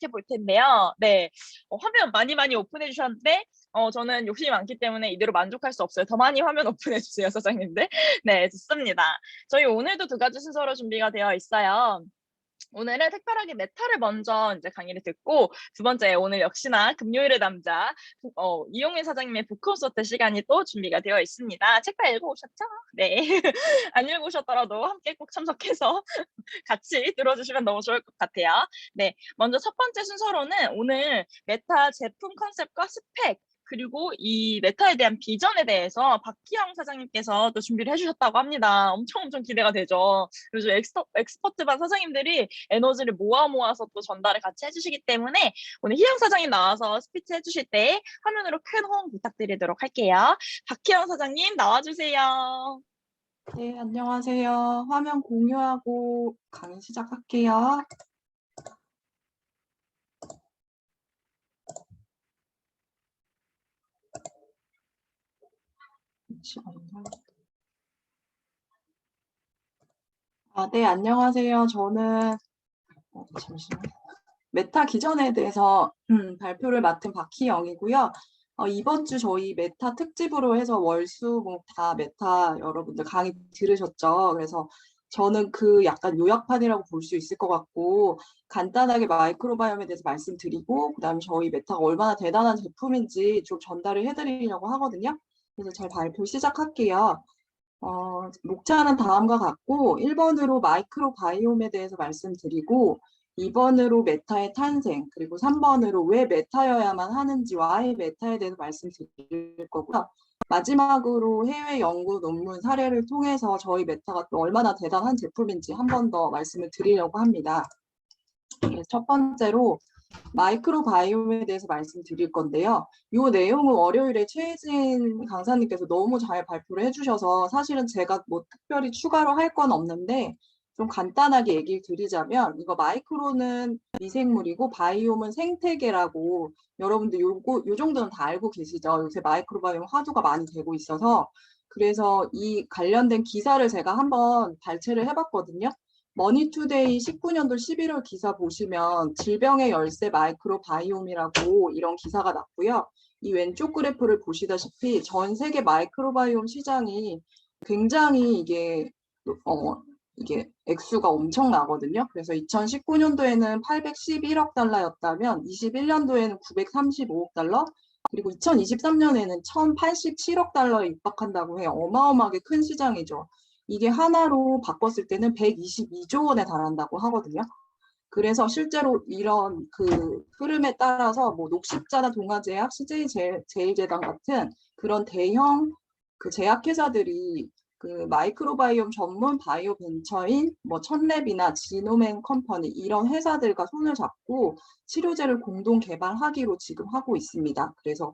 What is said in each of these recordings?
시작해 볼 텐데요. 네, 화면 많이 오픈해 주셨는데 저는 욕심이 많기 때문에 이대로 만족할 수 없어요. 더 많이 화면 오픈해 주세요, 사장님들. 네, 좋습니다. 저희 오늘도 두 가지 순서로 준비가 되어 있어요. 오늘은 특별하게 메타를 먼저 이제 강의를 듣고, 두 번째 오늘 역시나 금요일의 남자 이용민 사장님의 북콘서트 시간이 또 준비가 되어 있습니다. 책발 읽어오셨죠? 네. 안 읽으셨더라도 함께 꼭 참석해서 같이 들어주시면 너무 좋을 것 같아요. 네, 먼저 첫 번째 순서로는 오늘 메타 제품 컨셉과 스펙, 그리고 이 메타에 대한 비전에 대해서 박기영 사장님께서 또 준비를 해주셨다고 합니다. 엄청 기대가 되죠. 요즘 엑스퍼트반 사장님들이 에너지를 모아서 또 전달을 같이 해주시기 때문에 오늘 희영 사장님 나와서 스피치 해주실 때 화면으로 큰 호응 부탁드리도록 할게요. 박기영 사장님 나와주세요. 네, 안녕하세요. 화면 공유하고 강의 시작할게요. 네, 안녕하세요. 저는 잠시만요. 메타 기전에 대해서 발표를 맡은 박희영이고요. 이번 주 저희 메타 특집으로 해서 월수목 다 메타 여러분들 강의 들으셨죠? 그래서 저는 그 약간 요약판이라고 볼 수 있을 것 같고, 간단하게 마이크로바이옴에 대해서 말씀드리고, 그다음에 저희 메타가 얼마나 대단한 제품인지 좀 전달을 해드리려고 하거든요. 그래서 제 발표 시작할게요. 목차는 다음과 같고, 1번으로 마이크로바이옴에 대해서 말씀드리고, 2번으로 메타의 탄생, 그리고 3번으로 왜 메타여야만 하는지, why 메타에 대해서 말씀드릴 거고요. 마지막으로 해외 연구 논문 사례를 통해서 저희 메타가 또 얼마나 대단한 제품인지 한 번 더 말씀을 드리려고 합니다. 첫 번째로 마이크로바이옴에 대해서 말씀드릴 건데요. 이 내용은 월요일에 최혜진 강사님께서 너무 잘 발표를 해주셔서 사실은 제가 뭐 특별히 추가로 할 건 없는데, 좀 간단하게 얘기를 드리자면, 이거 마이크로는 미생물이고 바이옴은 생태계라고, 여러분들 요 정도는 다 알고 계시죠? 요새 마이크로바이옴 화두가 많이 되고 있어서. 그래서 이 관련된 기사를 제가 한번 발췌를 해봤거든요. 머니투데이 19년도 11월 기사 보시면 질병의 열쇠 마이크로바이옴이라고 이런 기사가 났고요. 이 왼쪽 그래프를 보시다시피 전 세계 마이크로바이옴 시장이 굉장히 이게 액수가 엄청나거든요. 그래서 2019년도에는 811억 달러였다면 21년도에는 935억 달러, 그리고 2023년에는 1087억 달러에 육박한다고 해요. 어마어마하게 큰 시장이죠. 이게 하나로 바꿨을 때는 122조 원에 달한다고 하거든요. 그래서 실제로 이런 그 흐름에 따라서 뭐 녹십자나 동아제약, CJ 제일제당 같은 그런 대형 그 제약회사들이 그 마이크로바이옴 전문 바이오 벤처인 뭐 천랩이나 지노맨 컴퍼니 이런 회사들과 손을 잡고 치료제를 공동 개발하기로 지금 하고 있습니다. 그래서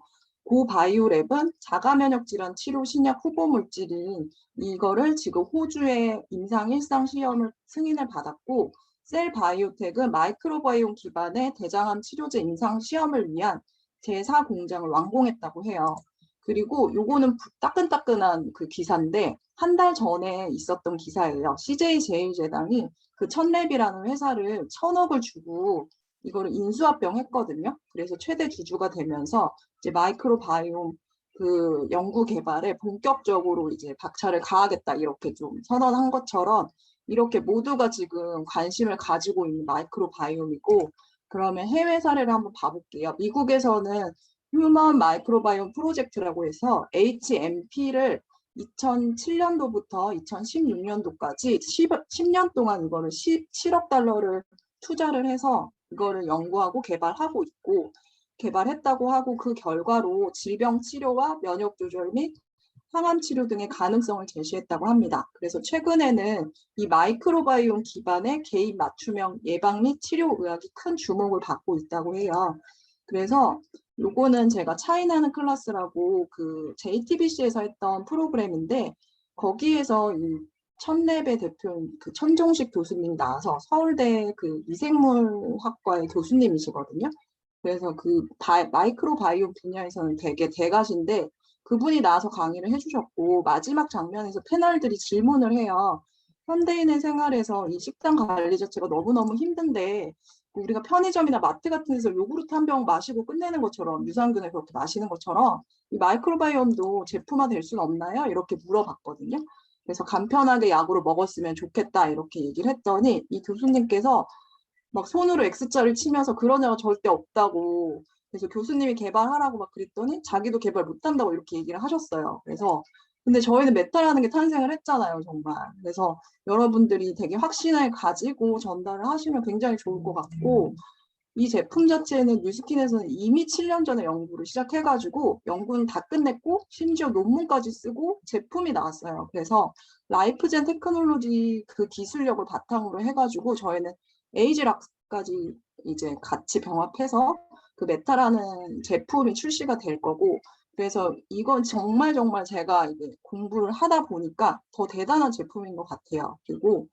고바이오랩은 자가면역 질환 치료 신약 후보 물질인 이거를 지금 호주의 임상 1상 시험을 승인을 받았고, 셀바이오텍은 마이크로바이옴 기반의 대장암 치료제 임상 시험을 위한 제4 공장을 완공했다고 해요. 그리고 요거는 따끈따끈한 그 기사인데 한 달 전에 있었던 기사예요. CJ 제일제당이 그 천랩이라는 회사를 1,000억을 주고 이거를 인수합병했거든요. 그래서 최대 주주가 되면서 이제 마이크로바이옴 그 연구 개발에 본격적으로 이제 박차를 가하겠다 이렇게 좀 선언한 것처럼 이렇게 모두가 지금 관심을 가지고 있는 마이크로바이옴이고, 그러면 해외 사례를 한번 봐볼게요. 미국에서는 휴먼 마이크로바이옴 프로젝트라고 해서 HMP를 2007년도부터 2016년도까지 10년 동안 이거를 17억 달러를 투자를 해서 이거를 연구하고 개발하고 있고, 개발했다고 하고 그 결과로 질병 치료와 면역 조절 및 항암 치료 등의 가능성을 제시했다고 합니다. 그래서 최근에는 이 마이크로바이옴 기반의 개인 맞춤형 예방 및 치료 의학이 큰 주목을 받고 있다고 해요. 그래서 요거는 제가 차이나는 클래스라고 그 JTBC에서 했던 프로그램인데, 거기에서 이 천랩의 대표인 그 천종식 교수님 나와서 서울대 그 미생물학과의 교수님이시거든요. 그래서 그 마이크로바이옴 분야에서는 되게 대가신데, 그분이 나와서 강의를 해주셨고, 마지막 장면에서 패널들이 질문을 해요. 현대인의 생활에서 이 식단 관리 자체가 너무너무 힘든데 우리가 편의점이나 마트 같은 데서 요구르트 한 병 마시고 끝내는 것처럼 유산균을 그렇게 마시는 것처럼 이 마이크로바이옴도 제품화 될 수는 없나요? 이렇게 물어봤거든요. 그래서 간편하게 약으로 먹었으면 좋겠다 이렇게 얘기를 했더니 이 교수님께서 막 손으로 X자를 치면서 그런 애가 절대 없다고, 그래서 교수님이 개발하라고 막 그랬더니 자기도 개발 못한다고 이렇게 얘기를 하셨어요. 그래서 근데 저희는 메타라는 게 탄생을 했잖아요, 정말. 그래서 여러분들이 되게 확신을 가지고 전달을 하시면 굉장히 좋을 것 같고, 이 제품 자체는 뉴스킨에서는 이미 7년 전에 연구를 시작해가지고 연구는 다 끝냈고 심지어 논문까지 쓰고 제품이 나왔어요. 그래서 라이프젠 테크놀로지 그 기술력을 바탕으로 해가지고 저희는 에이지락까지 이제 같이 병합해서 그 메타라는 제품이 출시가 될 거고, 그래서 이건 정말 정말 제가 이제 공부를 하다 보니까 더 대단한 제품인 것 같아요. 그리고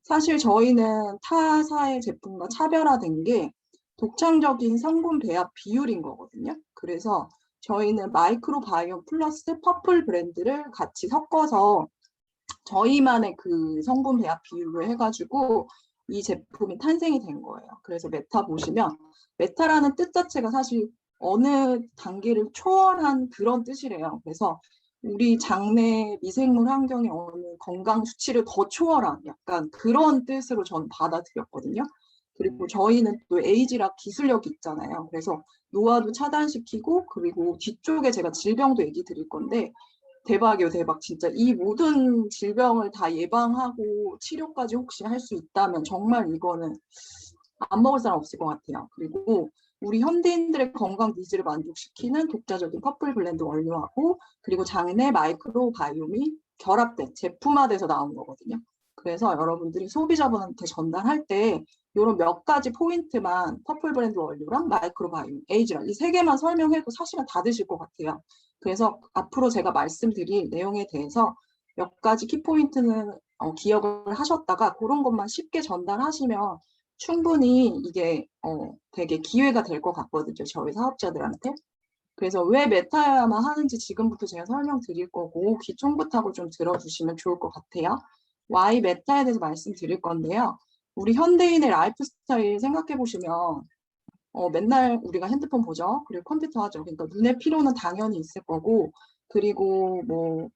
사실 저희는 타사의 제품과 차별화된 게 독창적인 성분 배합 비율인 거거든요. 그래서 저희는 마이크로바이옴 플러스 퍼플 브랜드를 같이 섞어서 저희만의 그 성분 배합 비율로 해가지고 이 제품이 탄생이 된 거예요. 그래서 메타 보시면 메타라는 뜻 자체가 사실 어느 단계를 초월한 그런 뜻이래요. 그래서 우리 장내 미생물 환경의 어느 건강 수치를 더 초월한 약간 그런 뜻으로 전 받아들였거든요. 그리고 저희는 또 에이지락 기술력이 있잖아요. 그래서 노화도 차단시키고, 그리고 뒤쪽에 제가 질병도 얘기 드릴 건데 대박이에요, 대박. 진짜 이 모든 질병을 다 예방하고 치료까지 혹시 할 수 있다면 정말 이거는 안 먹을 사람 없을 것 같아요. 그리고 우리 현대인들의 건강 니즈를 만족시키는 독자적인 퍼플 블렌드 원료하고, 그리고 장내 마이크로바이옴이 결합된 제품화돼서 나온 거거든요. 그래서 여러분들이 소비자분한테 전달할 때 이런 몇 가지 포인트만 퍼플 브랜드 원료랑 마이크로바이옴, 에이지랑 이 세 개만 설명해도 사실은 다 드실 것 같아요. 그래서 앞으로 제가 말씀드릴 내용에 대해서 몇 가지 키포인트는 기억을 하셨다가 그런 것만 쉽게 전달하시면 충분히 이게 되게 기회가 될 것 같거든요, 저희 사업자들한테. 그래서 왜 메타야만 하는지 지금부터 제가 설명드릴 거고 귀 쫑긋하고 좀 들어주시면 좋을 것 같아요. Y 메타에 대해서 말씀드릴 건데요. 우리 현대인의 라이프 스타일 생각해 보시면 맨날 우리가 핸드폰 보죠. 그리고 컴퓨터 하죠. 그러니까 눈의 피로는 당연히 있을 거고, 그리고 뭐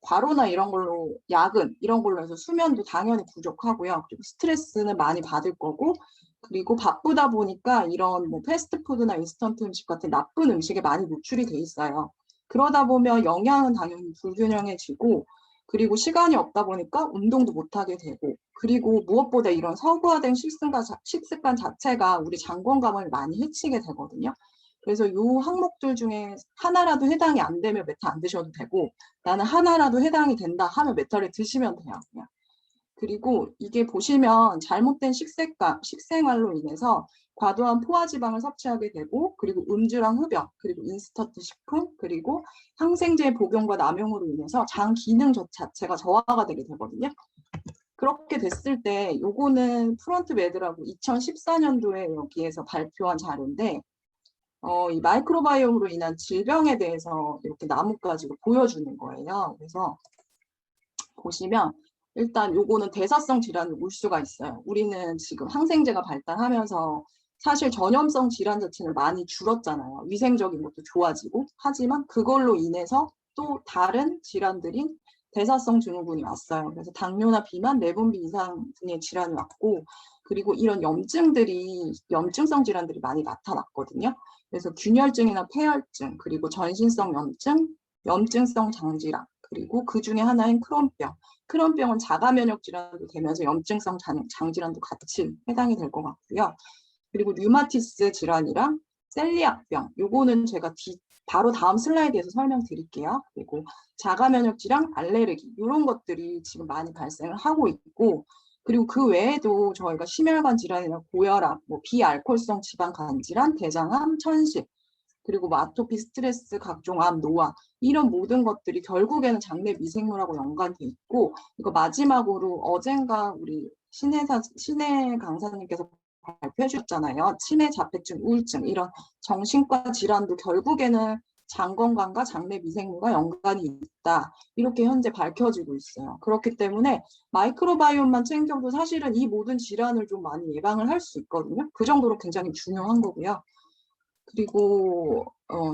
과로나 이런 걸로 야근 이런 걸로 해서 수면도 당연히 부족하고요. 그리고 스트레스는 많이 받을 거고, 그리고 바쁘다 보니까 이런 뭐 패스트푸드나 인스턴트 음식 같은 나쁜 음식에 많이 노출이 돼 있어요. 그러다 보면 영양은 당연히 불균형해지고, 그리고 시간이 없다 보니까 운동도 못하게 되고, 그리고 무엇보다 이런 서구화된 식습관 자체가 우리 장 건강을 많이 해치게 되거든요. 그래서 이 항목들 중에 하나라도 해당이 안 되면 메타 안 드셔도 되고, 나는 하나라도 해당이 된다 하면 메타를 드시면 돼요. 그냥. 그리고 이게 보시면 잘못된 식생활로 인해서 과도한 포화지방을 섭취하게 되고, 그리고 음주랑 흡연, 그리고 인스턴트 식품, 그리고 항생제 복용과 남용으로 인해서 장 기능 자체가 저하가 되게 되거든요. 그렇게 됐을 때 요거는 프론트 매드라고 2014년도에 여기에서 발표한 자료인데 이 마이크로바이옴으로 인한 질병에 대해서 이렇게 나무 가지고 보여주는 거예요. 그래서 보시면 일단 요거는 대사성 질환이 올 수가 있어요. 우리는 지금 항생제가 발달하면서 사실 전염성 질환 자체는 많이 줄었잖아요. 위생적인 것도 좋아지고. 하지만 그걸로 인해서 또 다른 질환들인 대사성 증후군이 왔어요. 그래서 당뇨나 비만, 내분비 이상 등의 질환이 왔고, 그리고 이런 염증성 질환들이 많이 나타났거든요. 그래서 균열증이나 폐혈증, 그리고 전신성 염증, 염증성 장질환, 그리고 그 중에 하나인 크론병. 크론병은 자가 면역 질환도 되면서 염증성 장질환도 같이 해당이 될 것 같고요. 그리고 류마티스 질환이랑 셀리악병, 요거는 제가 바로 다음 슬라이드에서 설명드릴게요. 그리고 자가 면역 질환, 알레르기 이런 것들이 지금 많이 발생을 하고 있고, 그리고 그 외에도 저희가 심혈관 질환이나 고혈압, 뭐 비알코올성 지방간 질환, 대장암, 천식, 그리고 뭐 아토피, 스트레스, 각종 암, 노화 이런 모든 것들이 결국에는 장내 미생물하고 연관돼 있고, 이거 마지막으로 어젠가 우리 신혜 강사님께서 발표해 주셨잖아요. 치매, 자폐증, 우울증 이런 정신과 질환도 결국에는 장 건강과 장내 미생물과 연관이 있다. 이렇게 현재 밝혀지고 있어요. 그렇기 때문에 마이크로바이옴만 챙겨도 사실은 이 모든 질환을 좀 많이 예방을 할 수 있거든요. 그 정도로 굉장히 중요한 거고요. 그리고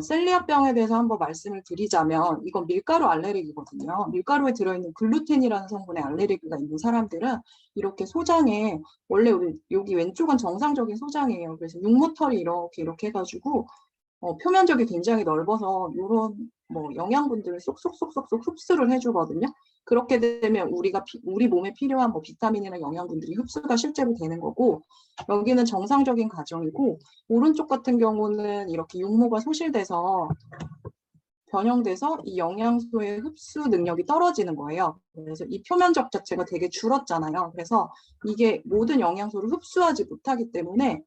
셀리악병에 대해서 한번 말씀을 드리자면 이건 밀가루 알레르기거든요. 밀가루에 들어있는 글루텐이라는 성분에 알레르기가 있는 사람들은 이렇게 소장에 원래 우리 여기 왼쪽은 정상적인 소장이에요. 그래서 육모털이 이렇게 해가지고 표면적이 굉장히 넓어서 이런 뭐 영양분들을 쏙쏙쏙쏙쏙 흡수를 해주거든요. 그렇게 되면 우리 몸에 필요한 뭐 비타민이나 영양분들이 흡수가 실제로 되는 거고, 여기는 정상적인 과정이고, 오른쪽 같은 경우는 이렇게 육모가 소실돼서 변형돼서 이 영양소의 흡수 능력이 떨어지는 거예요. 그래서 이 표면적 자체가 되게 줄었잖아요. 그래서 이게 모든 영양소를 흡수하지 못하기 때문에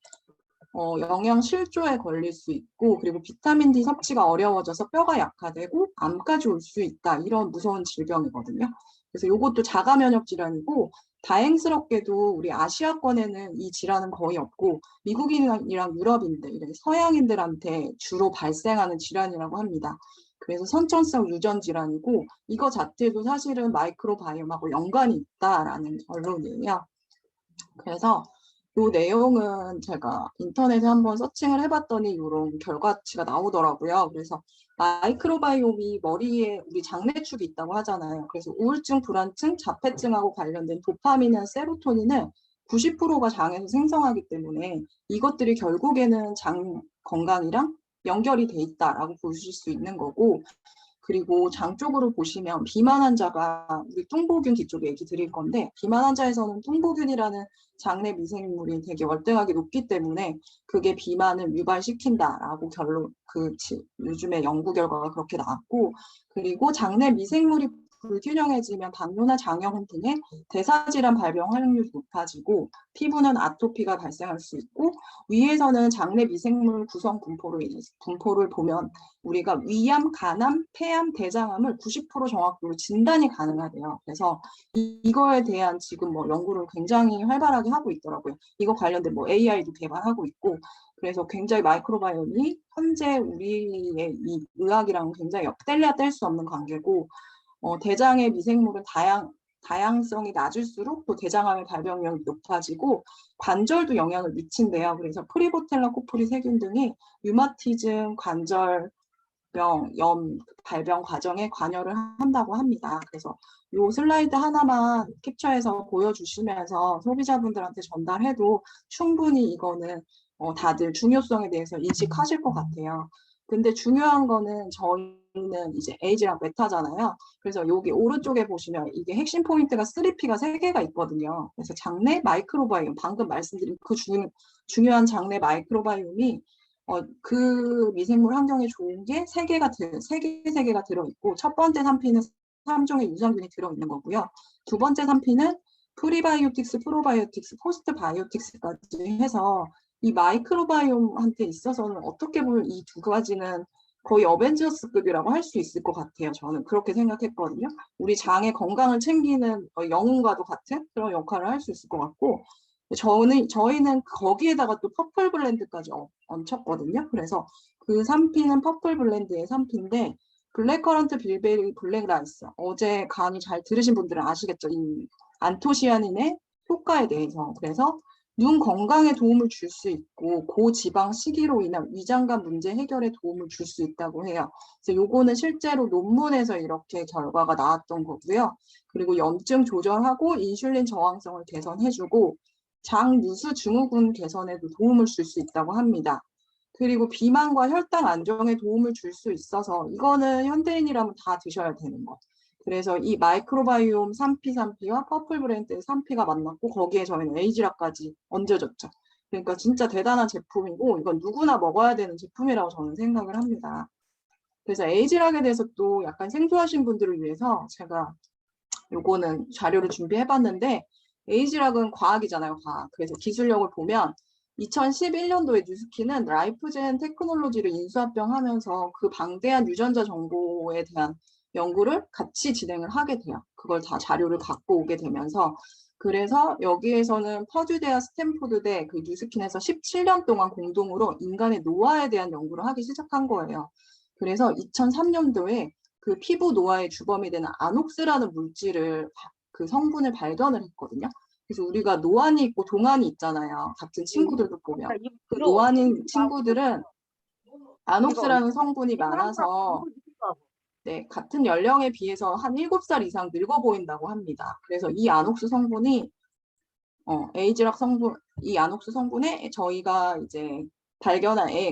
영양 실조에 걸릴 수 있고, 그리고 비타민 D 섭취가 어려워져서 뼈가 약화되고 암까지 올 수 있다. 이런 무서운 질병이거든요. 그래서 이것도 자가 면역 질환이고, 다행스럽게도 우리 아시아권에는 이 질환은 거의 없고 미국인이랑 유럽인들, 서양인들한테 주로 발생하는 질환이라고 합니다. 그래서 선천성 유전 질환이고, 이거 자체도 사실은 마이크로바이옴하고 연관이 있다라는 결론이에요. 그래서 이 내용은 제가 인터넷에 한번 서칭을 해봤더니 이런 결과치가 나오더라고요. 그래서 마이크로바이옴이 머리에 우리 장내축이 있다고 하잖아요. 그래서 우울증, 불안증, 자폐증하고 관련된 도파민이나 세로토닌은 90%가 장에서 생성하기 때문에 이것들이 결국에는 장 건강이랑 연결이 돼 있다라고 보실 수 있는 거고, 그리고 장 쪽으로 보시면 비만 환자가 우리 뚱보균 뒤쪽에 얘기 드릴 건데, 비만 환자에서는 뚱보균이라는 장내 미생물이 되게 월등하게 높기 때문에 그게 비만을 유발시킨다라고 요즘에 연구 결과가 그렇게 나왔고, 그리고 장내 미생물이 불균형해지면 당뇨나 장염 등의 대사질환 발병 확률이 높아지고 피부는 아토피가 발생할 수 있고, 위에서는 장내 미생물 구성 분포를 보면 우리가 위암, 간암, 폐암, 대장암을 90% 정확도로 진단이 가능하대요. 그래서 이거에 대한 지금 뭐 연구를 굉장히 활발하게 하고 있더라고요. 이거 관련된 뭐 AI도 개발하고 있고, 그래서 굉장히 마이크로바이옴이 현재 우리의 이 의학이랑 굉장히 뗄래야 뗄 수 없는 관계고, 대장의 미생물은 다양성이 낮을수록 또 대장암의 발병률이 높아지고 관절도 영향을 미친대요. 그래서 프리보텔라 코프리 세균 등이 류마티즘, 관절병, 염 발병 과정에 관여를 한다고 합니다. 그래서 이 슬라이드 하나만 캡처해서 보여주시면서 소비자분들한테 전달해도 충분히 이거는 다들 중요성에 대해서 인식하실 것 같아요. 근데 중요한 거는 저희는 이제 에이지랑 메타잖아요. 그래서 여기 오른쪽에 보시면 이게 핵심 포인트가 3P가 3개가 있거든요. 그래서 장내 마이크로바이옴, 방금 말씀드린 그 중요한 장내 마이크로바이옴이 그 미생물 환경에 좋은 게 3개가 들어있고, 첫 번째 3P는 3종의 유산균이 들어있는 거고요. 두 번째 3P는 프리바이오틱스, 프로바이오틱스, 포스트바이오틱스까지 해서 이 마이크로바이옴한테 있어서는 어떻게 보면 이 두 가지는 거의 어벤져스급이라고 할 수 있을 것 같아요. 저는 그렇게 생각했거든요. 우리 장의 건강을 챙기는 영웅과도 같은 그런 역할을 할 수 있을 것 같고, 저희는 거기에다가 또 퍼플 블렌드까지 얹혔거든요. 그래서 그 3P는 퍼플 블렌드의 3P인데, 블랙커런트, 빌베리, 블랙라이스. 어제 강의 잘 들으신 분들은 아시겠죠? 이 안토시아닌의 효과에 대해서. 그래서 눈 건강에 도움을 줄 수 있고 고지방 식이로 인한 위장관 문제 해결에 도움을 줄 수 있다고 해요. 그래서 요거는 실제로 논문에서 이렇게 결과가 나왔던 거고요. 그리고 염증 조절하고 인슐린 저항성을 개선해주고 장 누수 증후군 개선에도 도움을 줄 수 있다고 합니다. 그리고 비만과 혈당 안정에 도움을 줄 수 있어서 이거는 현대인이라면 다 드셔야 되는 거. 그래서 이 마이크로바이옴 3P와 퍼플 브랜드의 3P가 만났고 거기에 저희는 에이지락까지 얹어졌죠. 그러니까 진짜 대단한 제품이고 이건 누구나 먹어야 되는 제품이라고 저는 생각을 합니다. 그래서 에이지락에 대해서 또 약간 생소하신 분들을 위해서 제가 요거는 자료를 준비해봤는데, 에이지락은 과학이잖아요, 과학. 그래서 기술력을 보면 2011년도에 뉴스키는 라이프젠 테크놀로지를 인수합병하면서 그 방대한 유전자 정보에 대한 연구를 같이 진행을 하게 돼요. 그걸 다 자료를 갖고 오게 되면서, 그래서 여기에서는 퍼듀대와 스탠포드대 그 뉴스킨에서 17년 동안 공동으로 인간의 노화에 대한 연구를 하기 시작한 거예요. 그래서 2003년도에 그 피부 노화의 주범이 되는 아녹스라는 물질을 그 성분을 발견을 했거든요. 그래서 우리가 노안이 있고 동안이 있잖아요. 같은 친구들도 보면 그 노안인 친구들은 아녹스라는 성분이 많아서 네, 같은 연령에 비해서 한 7살 이상 늙어 보인다고 합니다. 그래서 이 아녹스 성분이 에이즈락 성분, 이 아녹스 성분에 저희가 이제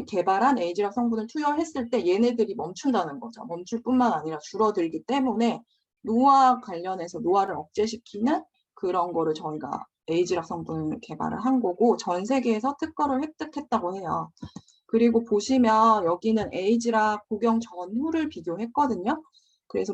개발한 에이즈락 성분을 투여했을 때 얘네들이 멈춘다는 거죠. 멈출 뿐만 아니라 줄어들기 때문에 노화 관련해서 노화를 억제시키는 그런 거를 저희가 에이즈락 성분을 개발을 한 거고 전 세계에서 특허를 획득했다고 해요. 그리고 보시면 여기는 에이즈락 복용 전후를 비교했거든요. 그래서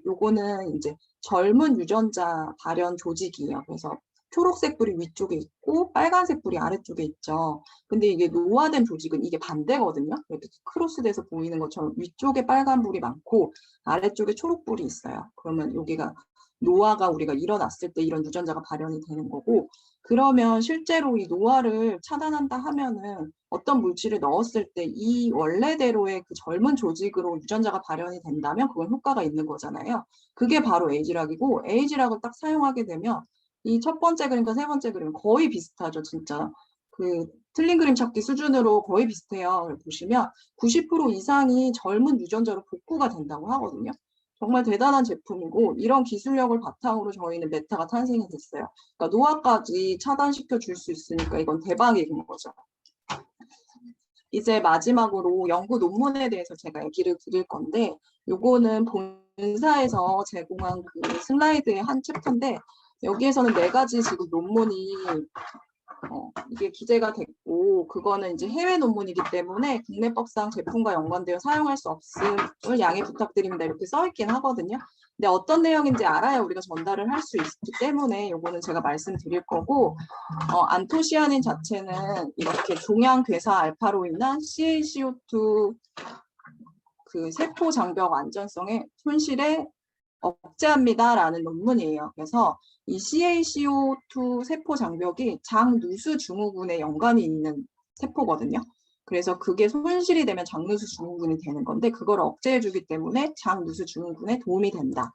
요거는 이제 젊은 유전자 발현 조직이에요. 그래서 초록색 불이 위쪽에 있고 빨간색 불이 아래쪽에 있죠. 근데 이게 노화된 조직은 이게 반대거든요. 이렇게 크로스돼서 보이는 것처럼 위쪽에 빨간 불이 많고 아래쪽에 초록 불이 있어요. 그러면 여기가 노화가 우리가 일어났을 때 이런 유전자가 발현이 되는 거고 그러면 실제로 이 노화를 차단한다 하면은 어떤 물질을 넣었을 때 이 원래대로의 그 젊은 조직으로 유전자가 발현이 된다면 그건 효과가 있는 거잖아요. 그게 바로 에이즈락이고 에이즈락을 딱 사용하게 되면 이 첫 번째 그림과 세 번째 그림 거의 비슷하죠, 진짜. 그 틀린 그림 찾기 수준으로 거의 비슷해요. 보시면 90% 이상이 젊은 유전자로 복구가 된다고 하거든요. 정말 대단한 제품이고 이런 기술력을 바탕으로 저희는 메타가 탄생이 됐어요. 그러니까 노화까지 차단시켜 줄 수 있으니까 이건 대박인 거죠. 이제 마지막으로 연구 논문에 대해서 제가 얘기를 드릴 건데 요거는 본사에서 제공한 그 슬라이드의 한 챕터인데 여기에서는 4가지 지금 논문이 이게 기재가 됐고 그거는 이제 해외 논문이기 때문에 국내법상 제품과 연관되어 사용할 수 없음을 양해 부탁드립니다. 이렇게 써 있긴 하거든요. 근데 어떤 내용인지 알아야 우리가 전달을 할 수 있기 때문에 요거는 제가 말씀드릴 거고 안토시아닌 자체는 이렇게 종양괴사 알파로 인한 CaCO2 그 세포 장벽 안전성의 손실에 억제합니다라는 논문이에요. 그래서 이 CaCO2 세포 장벽이 장누수 증후군에 연관이 있는 세포거든요. 그래서 그게 손실이 되면 장누수 증후군이 되는 건데 그걸 억제해주기 때문에 장누수 증후군에 도움이 된다.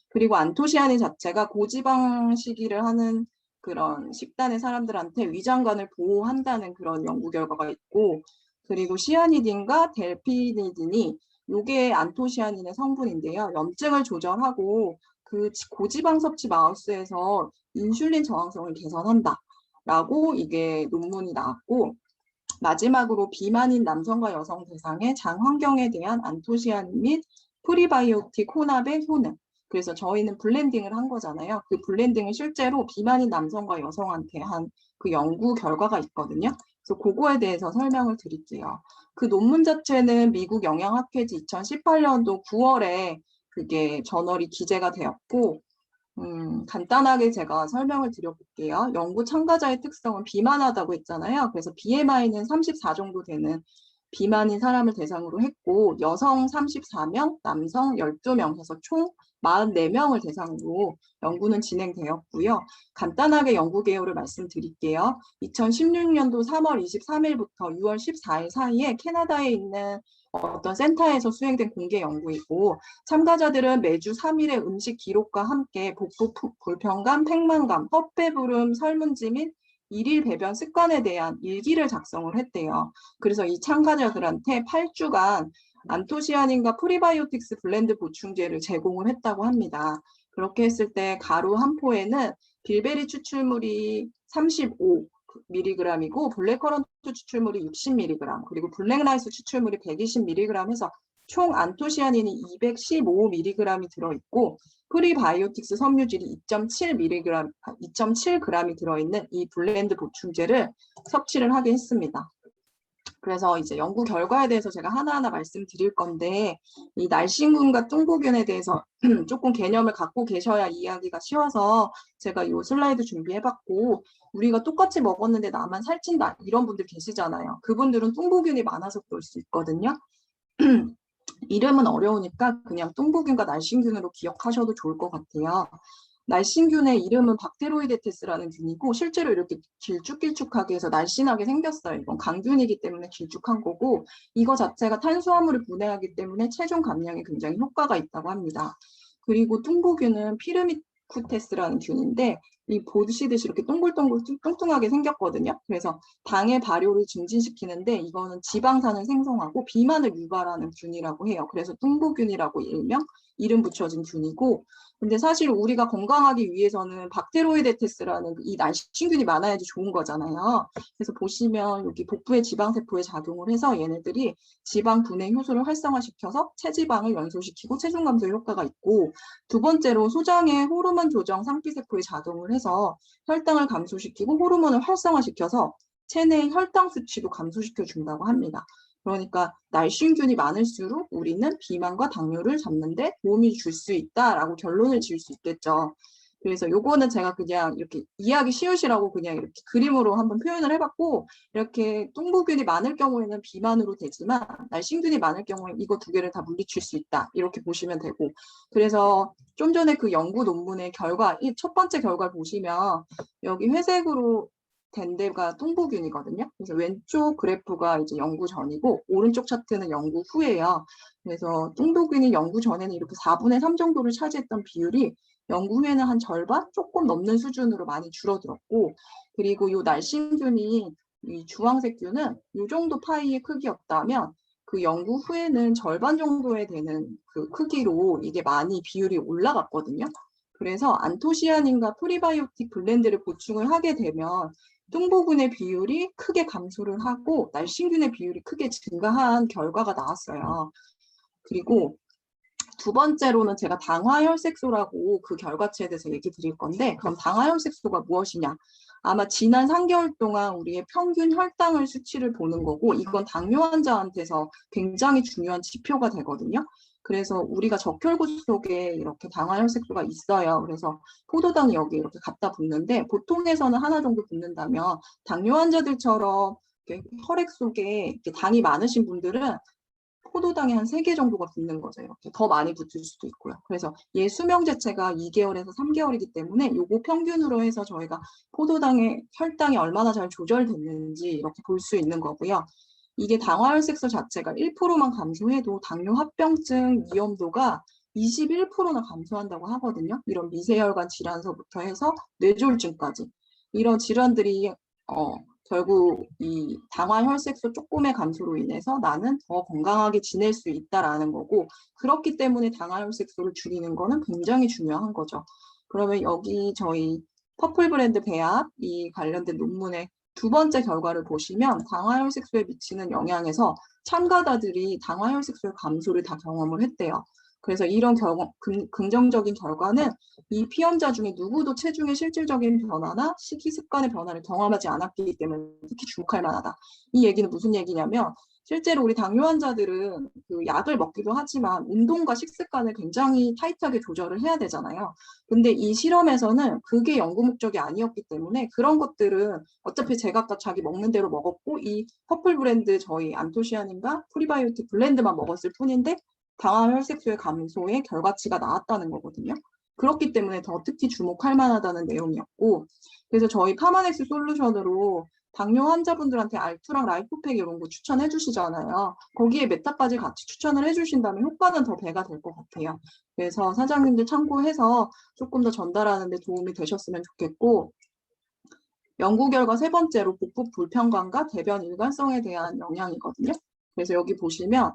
그리고 안토시아닌 자체가 고지방 식이를 하는 그런 식단의 사람들한테 위장관을 보호한다는 그런 연구 결과가 있고 그리고 시아니딘과 델피니딘이 요게 안토시아닌의 성분인데요. 염증을 조절하고 그 고지방 섭취 마우스에서 인슐린 저항성을 개선한다. 라고 이게 논문이 나왔고 마지막으로 비만인 남성과 여성 대상의 장 환경에 대한 안토시아닌 및 프리바이오틱 혼합의 효능. 그래서 저희는 블렌딩을 한 거잖아요. 그 블렌딩을 실제로 비만인 남성과 여성한테 한 그 연구 결과가 있거든요. 그래서 그거에 대해서 설명을 드릴게요. 그 논문 자체는 미국 영양학회지 2018년도 9월에 그게 저널이 기재가 되었고 간단하게 제가 설명을 드려볼게요. 연구 참가자의 특성은 비만하다고 했잖아요. 그래서 BMI는 34 정도 되는 비만인 사람을 대상으로 했고 여성 34명, 남성 12명 해서 총 44명을 대상으로 연구는 진행되었고요. 간단하게 연구 개요를 말씀드릴게요. 2016년도 3월 23일부터 6월 14일 사이에 캐나다에 있는 어떤 센터에서 수행된 공개 연구이고 참가자들은 매주 3일의 음식 기록과 함께 복부 불편감, 팽만감, 헛배부름, 설문지 및 일일 배변 습관에 대한 일기를 작성을 했대요. 그래서 이 참가자들한테 8주간 안토시아닌과 프리바이오틱스 블렌드 보충제를 제공을 했다고 합니다. 그렇게 했을 때 가루 한 포에는 빌베리 추출물이 35mg이고 블랙커런트 추출물이 60mg 그리고 블랙라이스 추출물이 120mg 해서 총 안토시아닌이 215mg이 들어있고 프리바이오틱스 섬유질이 2.7g이 들어있는 이 블렌드 보충제를 섭취를 하게 했습니다. 그래서 이제 연구 결과에 대해서 제가 하나하나 말씀드릴 건데 이 날씬균과 뚱보균에 대해서 조금 개념을 갖고 계셔야 이해하기가 쉬워서 제가 이 슬라이드 준비해봤고 우리가 똑같이 먹었는데 나만 살찐다 이런 분들 계시잖아요. 그분들은 뚱보균이 많아서 그럴 수 있거든요. 이름은 어려우니까 그냥 뚱보균과 날씬균으로 기억하셔도 좋을 것 같아요. 날씬균의 이름은 박테로이데테스라는 균이고 실제로 이렇게 길쭉길쭉하게 해서 날씬하게 생겼어요. 이건 강균이기 때문에 길쭉한 거고 이거 자체가 탄수화물을 분해하기 때문에 체중 감량에 굉장히 효과가 있다고 합니다. 그리고 뚱보균은 피르미쿠테스라는 균인데 이 보시듯이 이렇게 동글동글 뚱뚱하게 생겼거든요. 그래서 당의 발효를 증진시키는데 이거는 지방산을 생성하고 비만을 유발하는 균이라고 해요. 그래서 뚱보균이라고 일명 이름 붙여진 균이고 근데 사실 우리가 건강하기 위해서는 박테로이데테스라는 이 날씬균이 많아야지 좋은 거잖아요. 그래서 보시면 여기 복부의 지방세포에 작용을 해서 얘네들이 지방 분해 효소를 활성화시켜서 체지방을 연소시키고 체중 감소에 효과가 있고 두 번째로 소장의 호르몬 조정 상피세포에 작용을 해서 혈당을 감소시키고 호르몬을 활성화시켜서 체내의 혈당 수치도 감소시켜 준다고 합니다. 그러니까 날씬균이 많을수록 우리는 비만과 당뇨를 잡는데 도움이 줄 수 있다라고 결론을 지을 수 있겠죠. 그래서 요거는 제가 그냥 이렇게 이해하기 쉬우시라고 그냥 이렇게 그림으로 한번 표현을 해봤고 이렇게 뚱보균이 많을 경우에는 비만으로 되지만 날씬균이 많을 경우에 이거 두 개를 다 물리칠 수 있다 이렇게 보시면 되고 그래서 좀 전에 그 연구 논문의 결과 이 첫 번째 결과를 보시면 여기 회색으로 된 데가 뚱보균이거든요. 그래서 왼쪽 그래프가 이제 연구 전이고 오른쪽 차트는 연구 후예요. 그래서 뚱보균이 연구 전에는 이렇게 4분의 3 정도를 차지했던 비율이 연구 후에는 한 절반 조금 넘는 수준으로 많이 줄어들었고 그리고 이 날씬균이 이 주황색균은 이 정도 파이의 크기였다면 그 연구 후에는 절반 정도에 되는 그 크기로 이게 많이 비율이 올라갔거든요. 그래서 안토시아닌과 프리바이오틱 블렌드를 보충을 하게 되면 뚱보균의 비율이 크게 감소를 하고 날씬균의 비율이 크게 증가한 결과가 나왔어요. 그리고 두 번째로는 제가 당화혈색소라고 그 결과치에 대해서 얘기 드릴 건데 그럼 당화혈색소가 무엇이냐? 아마 지난 3개월 동안 우리의 평균 혈당을 수치를 보는 거고 이건 당뇨 환자한테서 굉장히 중요한 지표가 되거든요. 그래서 우리가 적혈구 속에 이렇게 당화혈색소가 있어요. 그래서 포도당이 여기 이렇게 갖다 붙는데 보통에서는 하나 정도 붙는다면 당뇨 환자들처럼 혈액 속에 이렇게 당이 많으신 분들은 포도당이 한 3개 정도가 붙는 거죠. 이렇게 더 많이 붙을 수도 있고요. 그래서 얘 수명 자체가 2개월에서 3개월이기 때문에 요거 평균으로 해서 저희가 포도당의 혈당이 얼마나 잘 조절됐는지 이렇게 볼 수 있는 거고요. 이게 당화혈색소 자체가 1%만 감소해도 당뇨 합병증 위험도가 21%나 감소한다고 하거든요. 이런 미세혈관 질환서부터 해서 뇌졸중까지. 이런 질환들이 결국 이 당화혈색소 조금의 감소로 인해서 나는 더 건강하게 지낼 수 있다라는 거고 그렇기 때문에 당화혈색소를 줄이는 거는 굉장히 중요한 거죠. 그러면 여기 저희 퍼플 브랜드 배합 이 관련된 논문의 두 번째 결과를 보시면 당화혈색소에 미치는 영향에서 참가자들이 당화혈색소의 감소를 다 경험을 했대요. 그래서 이런 긍정적인 결과는 이 피험자 중에 누구도 체중의 실질적인 변화나 식이 습관의 변화를 경험하지 않았기 때문에 특히 주목할 만하다. 이 얘기는 무슨 얘기냐면 실제로 우리 당뇨 환자들은 그 약을 먹기도 하지만 운동과 식습관을 굉장히 타이트하게 조절을 해야 되잖아요. 근데 이 실험에서는 그게 연구 목적이 아니었기 때문에 그런 것들은 어차피 제각각 자기 먹는 대로 먹었고 이 퍼플 브랜드 저희 안토시아닌과 프리바이오틱 블렌드만 먹었을 뿐인데 당화혈색소의 감소에 결과치가 나왔다는 거거든요. 그렇기 때문에 더 특히 주목할 만하다는 내용이었고 그래서 저희 파마넥스 솔루션으로 당뇨 환자분들한테 알투랑 라이포팩 이런 거 추천해 주시잖아요. 거기에 메타까지 같이 추천을 해 주신다면 효과는 더 배가 될 것 같아요. 그래서 사장님들 참고해서 조금 더 전달하는 데 도움이 되셨으면 좋겠고 연구 결과 세 번째로 복부 불편감과 대변 일관성에 대한 영향이거든요. 그래서 여기 보시면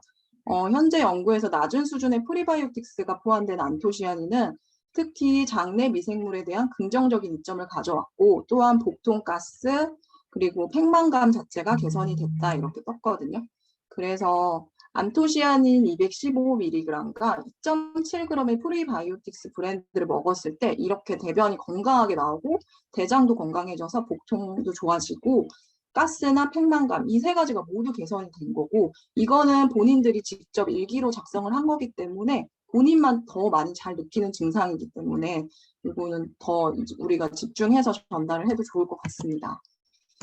현재 연구에서 낮은 수준의 프리바이오틱스가 포함된 안토시아닌은 특히 장내 미생물에 대한 긍정적인 이점을 가져왔고 또한 복통 가스 그리고 팽만감 자체가 개선이 됐다 이렇게 떴거든요. 그래서 안토시아닌 215mg과 2.7g의 프리바이오틱스 브랜드를 먹었을 때 이렇게 대변이 건강하게 나오고 대장도 건강해져서 복통도 좋아지고 가스나 팽만감 이 세 가지가 모두 개선이 된 거고 이거는 본인들이 직접 일기로 작성을 한 거기 때문에 본인만 더 많이 잘 느끼는 증상이기 때문에 이거는 더 우리가 집중해서 전달을 해도 좋을 것 같습니다.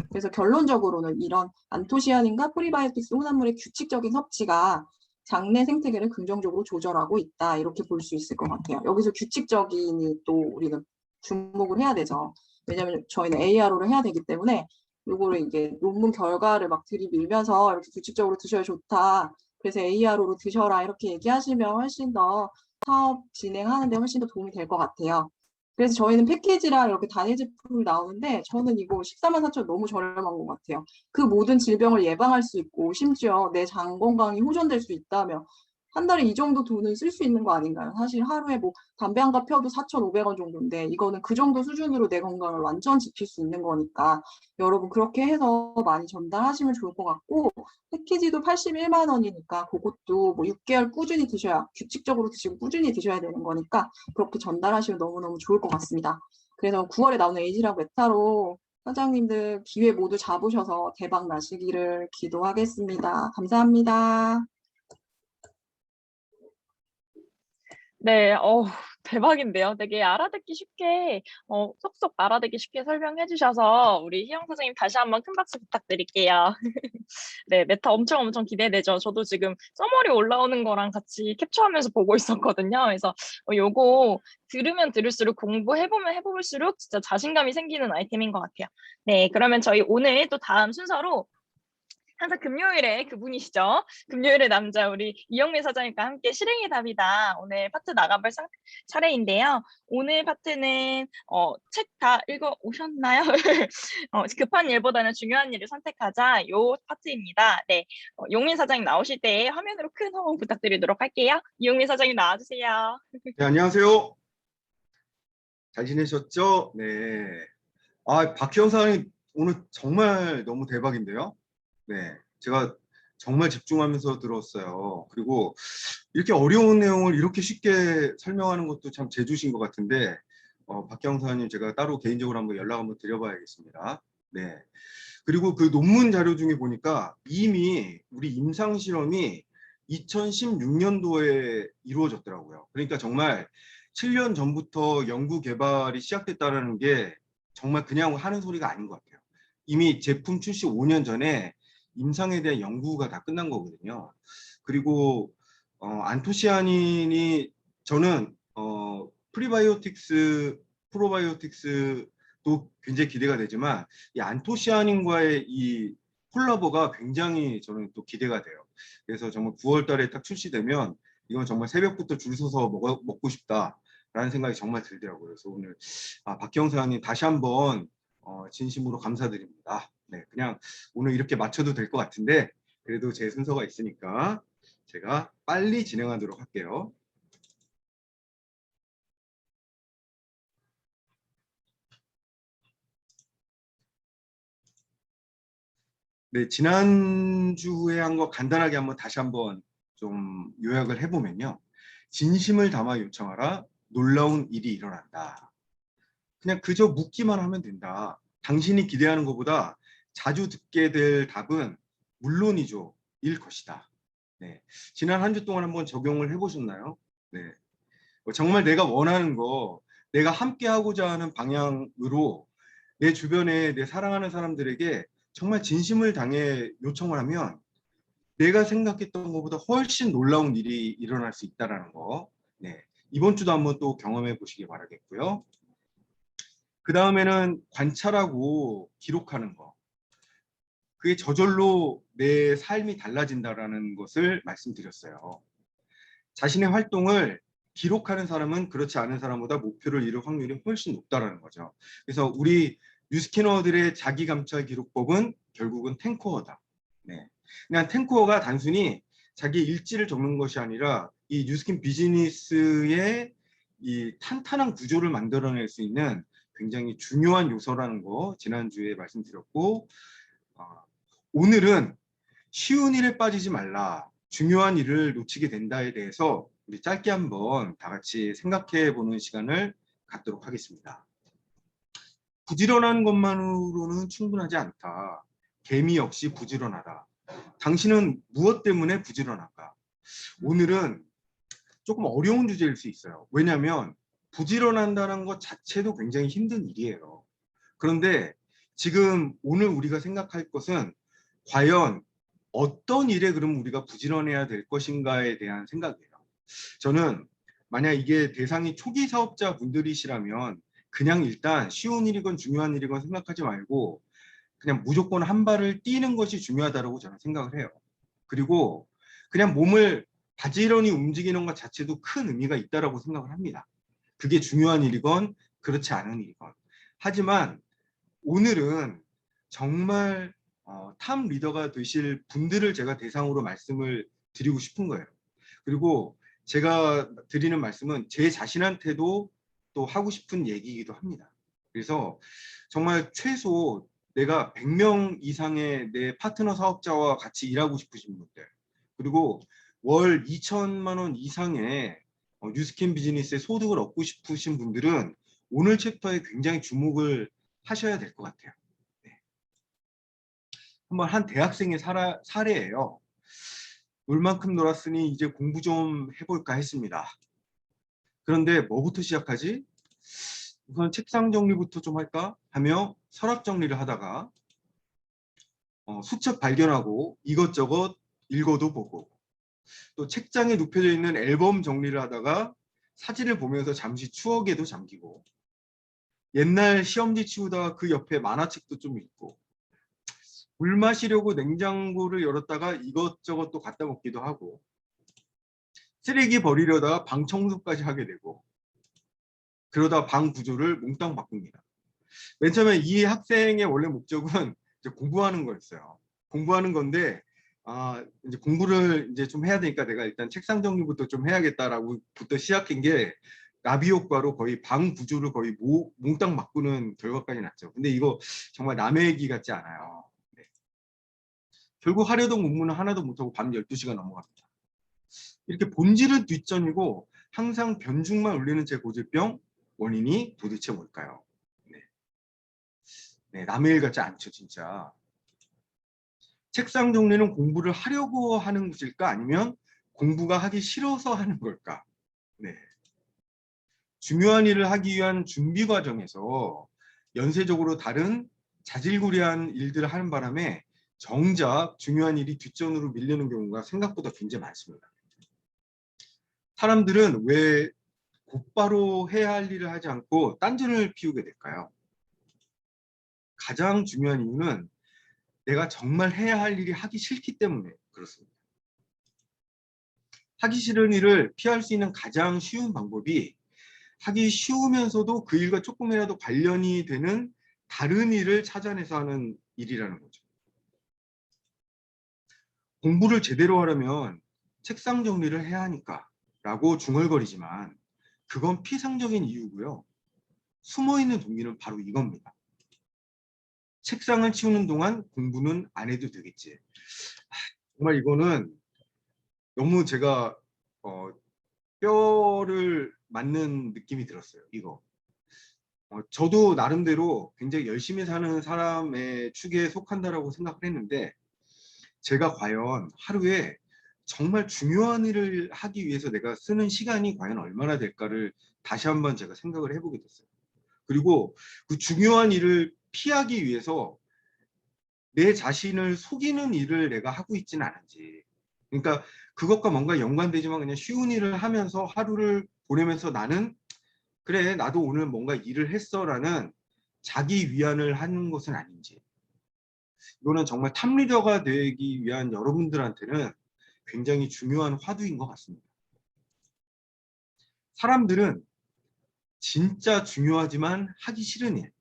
그래서 결론적으로는 이런 안토시아닌과 프리바이오틱스 혼합물의 규칙적인 섭취가 장내 생태계를 긍정적으로 조절하고 있다 이렇게 볼 수 있을 것 같아요. 여기서 규칙적인이 또 우리는 주목을 해야 되죠. 왜냐하면 저희는 ARO를 해야 되기 때문에 요거를 이게 논문 결과를 막 들이밀면서 이렇게 규칙적으로 드셔야 좋다. 그래서 ARO로 드셔라 이렇게 얘기하시면 훨씬 더 사업 진행하는 데 훨씬 더 도움이 될 것 같아요. 그래서 저희는 패키지랑 이렇게 단일 제품이 나오는데 저는 이거 14만 4천 너무 저렴한 것 같아요. 그 모든 질병을 예방할 수 있고 심지어 내 장 건강이 호전될 수 있다면 한 달에 이 정도 돈은 쓸 수 있는 거 아닌가요? 사실 하루에 뭐 담배 한 갑 펴도 4,500원 정도인데 이거는 그 정도 수준으로 내 건강을 완전 지킬 수 있는 거니까 여러분 그렇게 해서 많이 전달하시면 좋을 것 같고 패키지도 81만 원이니까 그것도 뭐 6개월 꾸준히 드셔야 규칙적으로 드시고 꾸준히 드셔야 되는 거니까 그렇게 전달하시면 너무너무 좋을 것 같습니다. 그래서 9월에 나오는 에이지랑 메타로 사장님들 기회 모두 잡으셔서 대박 나시기를 기도하겠습니다. 감사합니다. 네, 대박인데요. 되게 알아듣기 쉽게, 쏙쏙 알아듣기 쉽게 설명해 주셔서 우리 희영 선생님 다시 한번 큰 박수 부탁드릴게요. 네, 메타 엄청 기대되죠. 저도 지금 써머리 올라오는 거랑 같이 캡처하면서 보고 있었거든요. 그래서 요거 들으면 들을수록 공부해보면 해볼수록 진짜 자신감이 생기는 아이템인 것 같아요. 네, 그러면 저희 오늘 또 다음 순서로 항상 금요일에 그분이시죠. 금요일의 남자 우리 이영민 사장님과 함께 실행의 답이다. 오늘 파트 나가볼 차례인데요. 오늘 파트는 책 다 읽어 오셨나요? 급한 일보다는 중요한 일을 선택하자. 요 파트입니다. 네, 용민 사장님 나오실 때 화면으로 큰 호응 부탁드리도록 할게요. 이용민 사장님 나와주세요. 네, 안녕하세요. 잘 지내셨죠? 네. 박희영 사장님 오늘 정말 너무 대박인데요. 네. 제가 정말 집중하면서 들었어요. 그리고 이렇게 어려운 내용을 이렇게 쉽게 설명하는 것도 참 재주신 것 같은데, 박희영 사장님 제가 따로 개인적으로 한번 연락 한번 드려봐야겠습니다. 네. 그리고 그 논문 자료 중에 보니까 이미 우리 임상 실험이 2016년도에 이루어졌더라고요. 그러니까 정말 7년 전부터 연구 개발이 시작됐다는 게 정말 그냥 하는 소리가 아닌 것 같아요. 이미 제품 출시 5년 전에 임상에 대한 연구가 다 끝난 거거든요. 그리고 안토시아닌이 저는 프리바이오틱스, 프로바이오틱스도 굉장히 기대가 되지만 이 안토시아닌과의 이 콜라보가 굉장히 저는 또 기대가 돼요. 그래서 정말 9월 달에 딱 출시되면 이건 정말 새벽부터 줄 서서 먹고 싶다라는 생각이 정말 들더라고요. 그래서 오늘 박희영 사장님 다시 한번 진심으로 감사드립니다. 네, 그냥 오늘 이렇게 맞춰도 될 것 같은데 그래도 제 순서가 있으니까 제가 빨리 진행하도록 할게요. 네, 지난주에 한 거 간단하게 한번 다시 한번 좀 요약을 해보면요. 진심을 담아 요청하라. 놀라운 일이 일어난다. 그냥 그저 묻기만 하면 된다. 당신이 기대하는 것보다 자주 듣게 될 답은 물론이죠. 일 것이다. 네, 지난 한 주 동안 한번 적용을 해보셨나요? 네, 정말 내가 원하는 거, 내가 함께 하고자 하는 방향으로 내 주변에 내 사랑하는 사람들에게 정말 진심을 당해 요청을 하면 내가 생각했던 것보다 훨씬 놀라운 일이 일어날 수 있다는 거. 네, 이번 주도 한번 또 경험해 보시기 바라겠고요. 그 다음에는 관찰하고 기록하는 거. 그게 저절로 내 삶이 달라진다는 것을 말씀드렸어요. 자신의 활동을 기록하는 사람은 그렇지 않은 사람보다 목표를 이룰 확률이 훨씬 높다는 거죠. 그래서 우리 뉴스캐너들의 자기 감찰 기록법은 결국은 탱코어다. 네. 그냥 탱코어가 단순히 자기 일지를 적는 것이 아니라 이 뉴스킨 비즈니스의 이 탄탄한 구조를 만들어낼 수 있는 굉장히 중요한 요소라는 거 지난주에 말씀드렸고, 오늘은 쉬운 일에 빠지지 말라. 중요한 일을 놓치게 된다에 대해서 우리 짧게 한번 다 같이 생각해 보는 시간을 갖도록 하겠습니다. 부지런한 것만으로는 충분하지 않다. 개미 역시 부지런하다. 당신은 무엇 때문에 부지런할까? 오늘은 조금 어려운 주제일 수 있어요. 왜냐하면 부지런한다는 것 자체도 굉장히 힘든 일이에요. 그런데 지금 오늘 우리가 생각할 것은 과연 어떤 일에 그럼 우리가 부지런해야 될 것인가에 대한 생각이에요. 저는 만약 이게 대상이 초기 사업자 분들이시라면 그냥 일단 쉬운 일이건 중요한 일이건 생각하지 말고 그냥 무조건 한 발을 뛰는 것이 중요하다고 저는 생각을 해요. 그리고 그냥 몸을 바지런히 움직이는 것 자체도 큰 의미가 있다고 생각을 합니다. 그게 중요한 일이건 그렇지 않은 일이건. 하지만 오늘은 정말 탑 리더가 되실 분들을 제가 대상으로 말씀을 드리고 싶은 거예요. 그리고 제가 드리는 말씀은 제 자신한테도 또 하고 싶은 얘기이기도 합니다. 그래서 정말 최소 내가 100명 이상의 내 파트너 사업자와 같이 일하고 싶으신 분들, 그리고 월 2천만 원 이상의 뉴스캠 비즈니스의 소득을 얻고 싶으신 분들은 오늘 챕터에 굉장히 주목을 하셔야 될 것 같아요. 네. 한번 한 대학생의 사례예요. 놀 만큼 놀았으니 이제 공부 좀 해볼까 했습니다. 그런데 뭐부터 시작하지? 우선 책상 정리부터 좀 할까 하며 서랍 정리를 하다가 수첩 발견하고 이것저것 읽어도 보고, 또 책장에 눕혀져 있는 앨범 정리를 하다가 사진을 보면서 잠시 추억에도 잠기고, 옛날 시험지 치우다가 그 옆에 만화책도 좀 읽고, 물 마시려고 냉장고를 열었다가 이것저것 또 갖다 먹기도 하고, 쓰레기 버리려다가 방 청소까지 하게 되고, 그러다 방 구조를 몽땅 바꿉니다. 맨 처음에 이 학생의 원래 목적은 이제 공부하는 거였어요. 공부하는 건데 이제 공부를 이제 좀 해야 되니까 내가 일단 책상 정리부터 좀 해야겠다라고부터 시작한 게 나비 효과로 거의 방 구조를 거의 몽땅 바꾸는 결과까지 났죠. 근데 이거 정말 남의 얘기 같지 않아요. 네. 결국 하려던 공부는 하나도 못하고 밤 12시가 넘어갑니다. 이렇게 본질은 뒷전이고 항상 변죽만 울리는 제 고질병, 원인이 도대체 뭘까요? 네, 남의 일 같지 않죠, 진짜. 책상 정리는 공부를 하려고 하는 것일까? 아니면 공부가 하기 싫어서 하는 걸까? 네. 중요한 일을 하기 위한 준비 과정에서 연쇄적으로 다른 자질구레한 일들을 하는 바람에 정작 중요한 일이 뒷전으로 밀리는 경우가 생각보다 굉장히 많습니다. 사람들은 왜 곧바로 해야 할 일을 하지 않고 딴전을 피우게 될까요? 가장 중요한 이유는 내가 정말 해야 할 일이 하기 싫기 때문에 그렇습니다. 하기 싫은 일을 피할 수 있는 가장 쉬운 방법이 하기 쉬우면서도 그 일과 조금이라도 관련이 되는 다른 일을 찾아내서 하는 일이라는 거죠. 공부를 제대로 하려면 책상 정리를 해야 하니까 라고 중얼거리지만 그건 피상적인 이유고요. 숨어있는 동기는 바로 이겁니다. 책상을 치우는 동안 공부는 안 해도 되겠지. 정말 이거는 너무 제가 뼈를 맞는 느낌이 들었어요. 이거. 저도 나름대로 굉장히 열심히 사는 사람의 축에 속한다라고 생각을 했는데 제가 과연 하루에 정말 중요한 일을 하기 위해서 내가 쓰는 시간이 과연 얼마나 될까를 다시 한번 제가 생각을 해보게 됐어요. 그리고 그 중요한 일을 피하기 위해서 내 자신을 속이는 일을 내가 하고 있지는 않은지, 그러니까 그것과 뭔가 연관되지만 그냥 쉬운 일을 하면서 하루를 보내면서 나는 그래 나도 오늘 뭔가 일을 했어 라는 자기 위안을 하는 것은 아닌지, 이거는 정말 탑리더가 되기 위한 여러분들한테는 굉장히 중요한 화두인 것 같습니다. 사람들은 진짜 중요하지만 하기 싫은 일,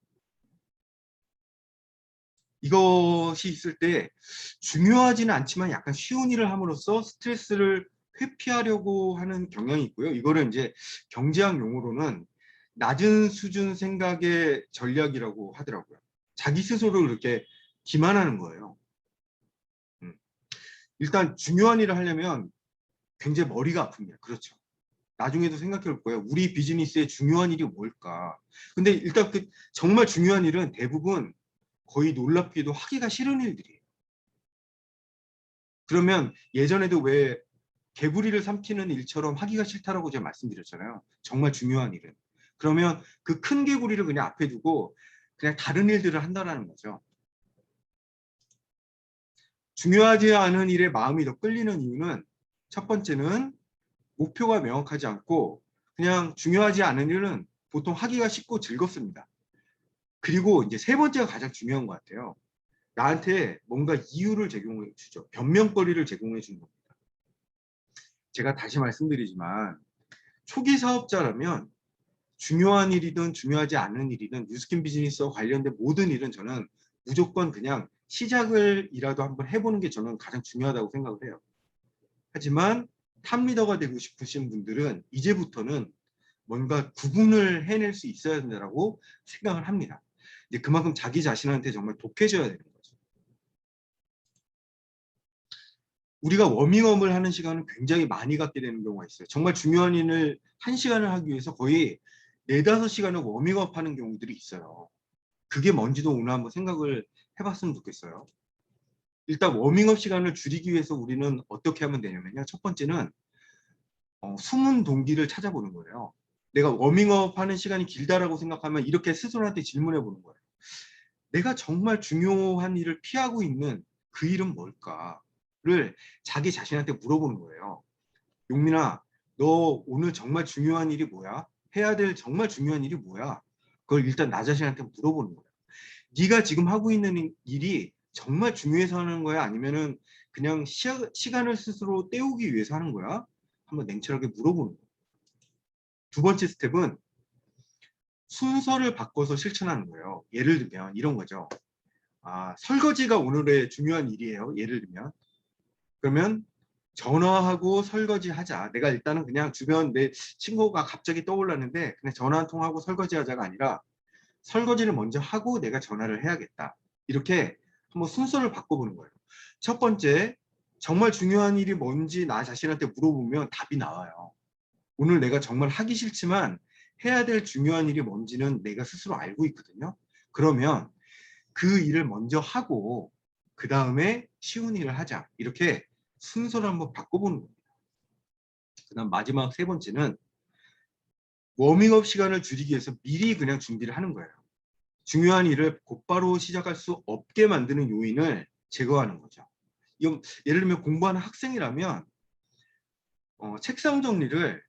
이것이 있을 때 중요하지는 않지만 약간 쉬운 일을 함으로써 스트레스를 회피하려고 하는 경향이 있고요. 이거를 이제 경제학 용어로는 낮은 수준 생각의 전략이라고 하더라고요. 자기 스스로를 이렇게 기만하는 거예요. 일단 중요한 일을 하려면 굉장히 머리가 아픕니다. 그렇죠. 나중에도 생각해 볼 거예요. 우리 비즈니스의 중요한 일이 뭘까? 근데 일단 그 정말 중요한 일은 대부분 거의 놀랍게도 하기가 싫은 일들이에요. 그러면 예전에도 왜 개구리를 삼키는 일처럼 하기가 싫다라고 제가 말씀드렸잖아요. 정말 중요한 일은. 그러면 그 큰 개구리를 그냥 앞에 두고 그냥 다른 일들을 한다는 거죠. 중요하지 않은 일에 마음이 더 끌리는 이유는 첫 번째는 목표가 명확하지 않고 그냥 중요하지 않은 일은 보통 하기가 쉽고 즐겁습니다. 그리고 이제 세 번째가 가장 중요한 것 같아요. 나한테 뭔가 이유를 제공해 주죠. 변명거리를 제공해 주는 겁니다. 제가 다시 말씀드리지만 초기 사업자라면 중요한 일이든 중요하지 않은 일이든 뉴스킨 비즈니스와 관련된 모든 일은 저는 무조건 그냥 시작을이라도 한번 해보는 게 저는 가장 중요하다고 생각을 해요. 하지만 탑리더가 되고 싶으신 분들은 이제부터는 뭔가 구분을 해낼 수 있어야 된다고 생각을 합니다. 이제 그만큼 자기 자신한테 정말 독해져야 되는 거죠. 우리가 워밍업을 하는 시간은 굉장히 많이 갖게 되는 경우가 있어요. 정말 중요한 일을 1시간을 하기 위해서 거의 4~5시간을 워밍업 하는 경우들이 있어요. 그게 뭔지도 오늘 한번 생각을 해봤으면 좋겠어요. 일단 워밍업 시간을 줄이기 위해서 우리는 어떻게 하면 되냐면요. 첫 번째는 숨은 동기를 찾아보는 거예요. 내가 워밍업 하는 시간이 길다라고 생각하면 이렇게 스스로한테 질문해 보는 거예요. 내가 정말 중요한 일을 피하고 있는 그 일은 뭘까를 자기 자신한테 물어보는 거예요. 용민아, 너 오늘 정말 중요한 일이 뭐야? 해야 될 정말 중요한 일이 뭐야? 그걸 일단 나 자신한테 물어보는 거예요. 네가 지금 하고 있는 일이 정말 중요해서 하는 거야? 아니면은 그냥 시간을 스스로 때우기 위해서 하는 거야? 한번 냉철하게 물어보는 거예요. 두 번째 스텝은 순서를 바꿔서 실천하는 거예요. 예를 들면 이런 거죠. 설거지가 오늘의 중요한 일이에요. 예를 들면. 그러면 전화하고 설거지 하자. 내가 일단은 그냥 주변 내 친구가 갑자기 떠올랐는데 그냥 전화 한 통 하고 설거지 하자가 아니라 설거지를 먼저 하고 내가 전화를 해야겠다. 이렇게 한번 순서를 바꿔보는 거예요. 첫 번째, 정말 중요한 일이 뭔지 나 자신한테 물어보면 답이 나와요. 오늘 내가 정말 하기 싫지만 해야 될 중요한 일이 뭔지는 내가 스스로 알고 있거든요. 그러면 그 일을 먼저 하고 그 다음에 쉬운 일을 하자. 이렇게 순서를 한번 바꿔보는 겁니다. 그 다음 마지막 세 번째는 워밍업 시간을 줄이기 위해서 미리 그냥 준비를 하는 거예요. 중요한 일을 곧바로 시작할 수 없게 만드는 요인을 제거하는 거죠. 이건 예를 들면 공부하는 학생이라면 책상 정리를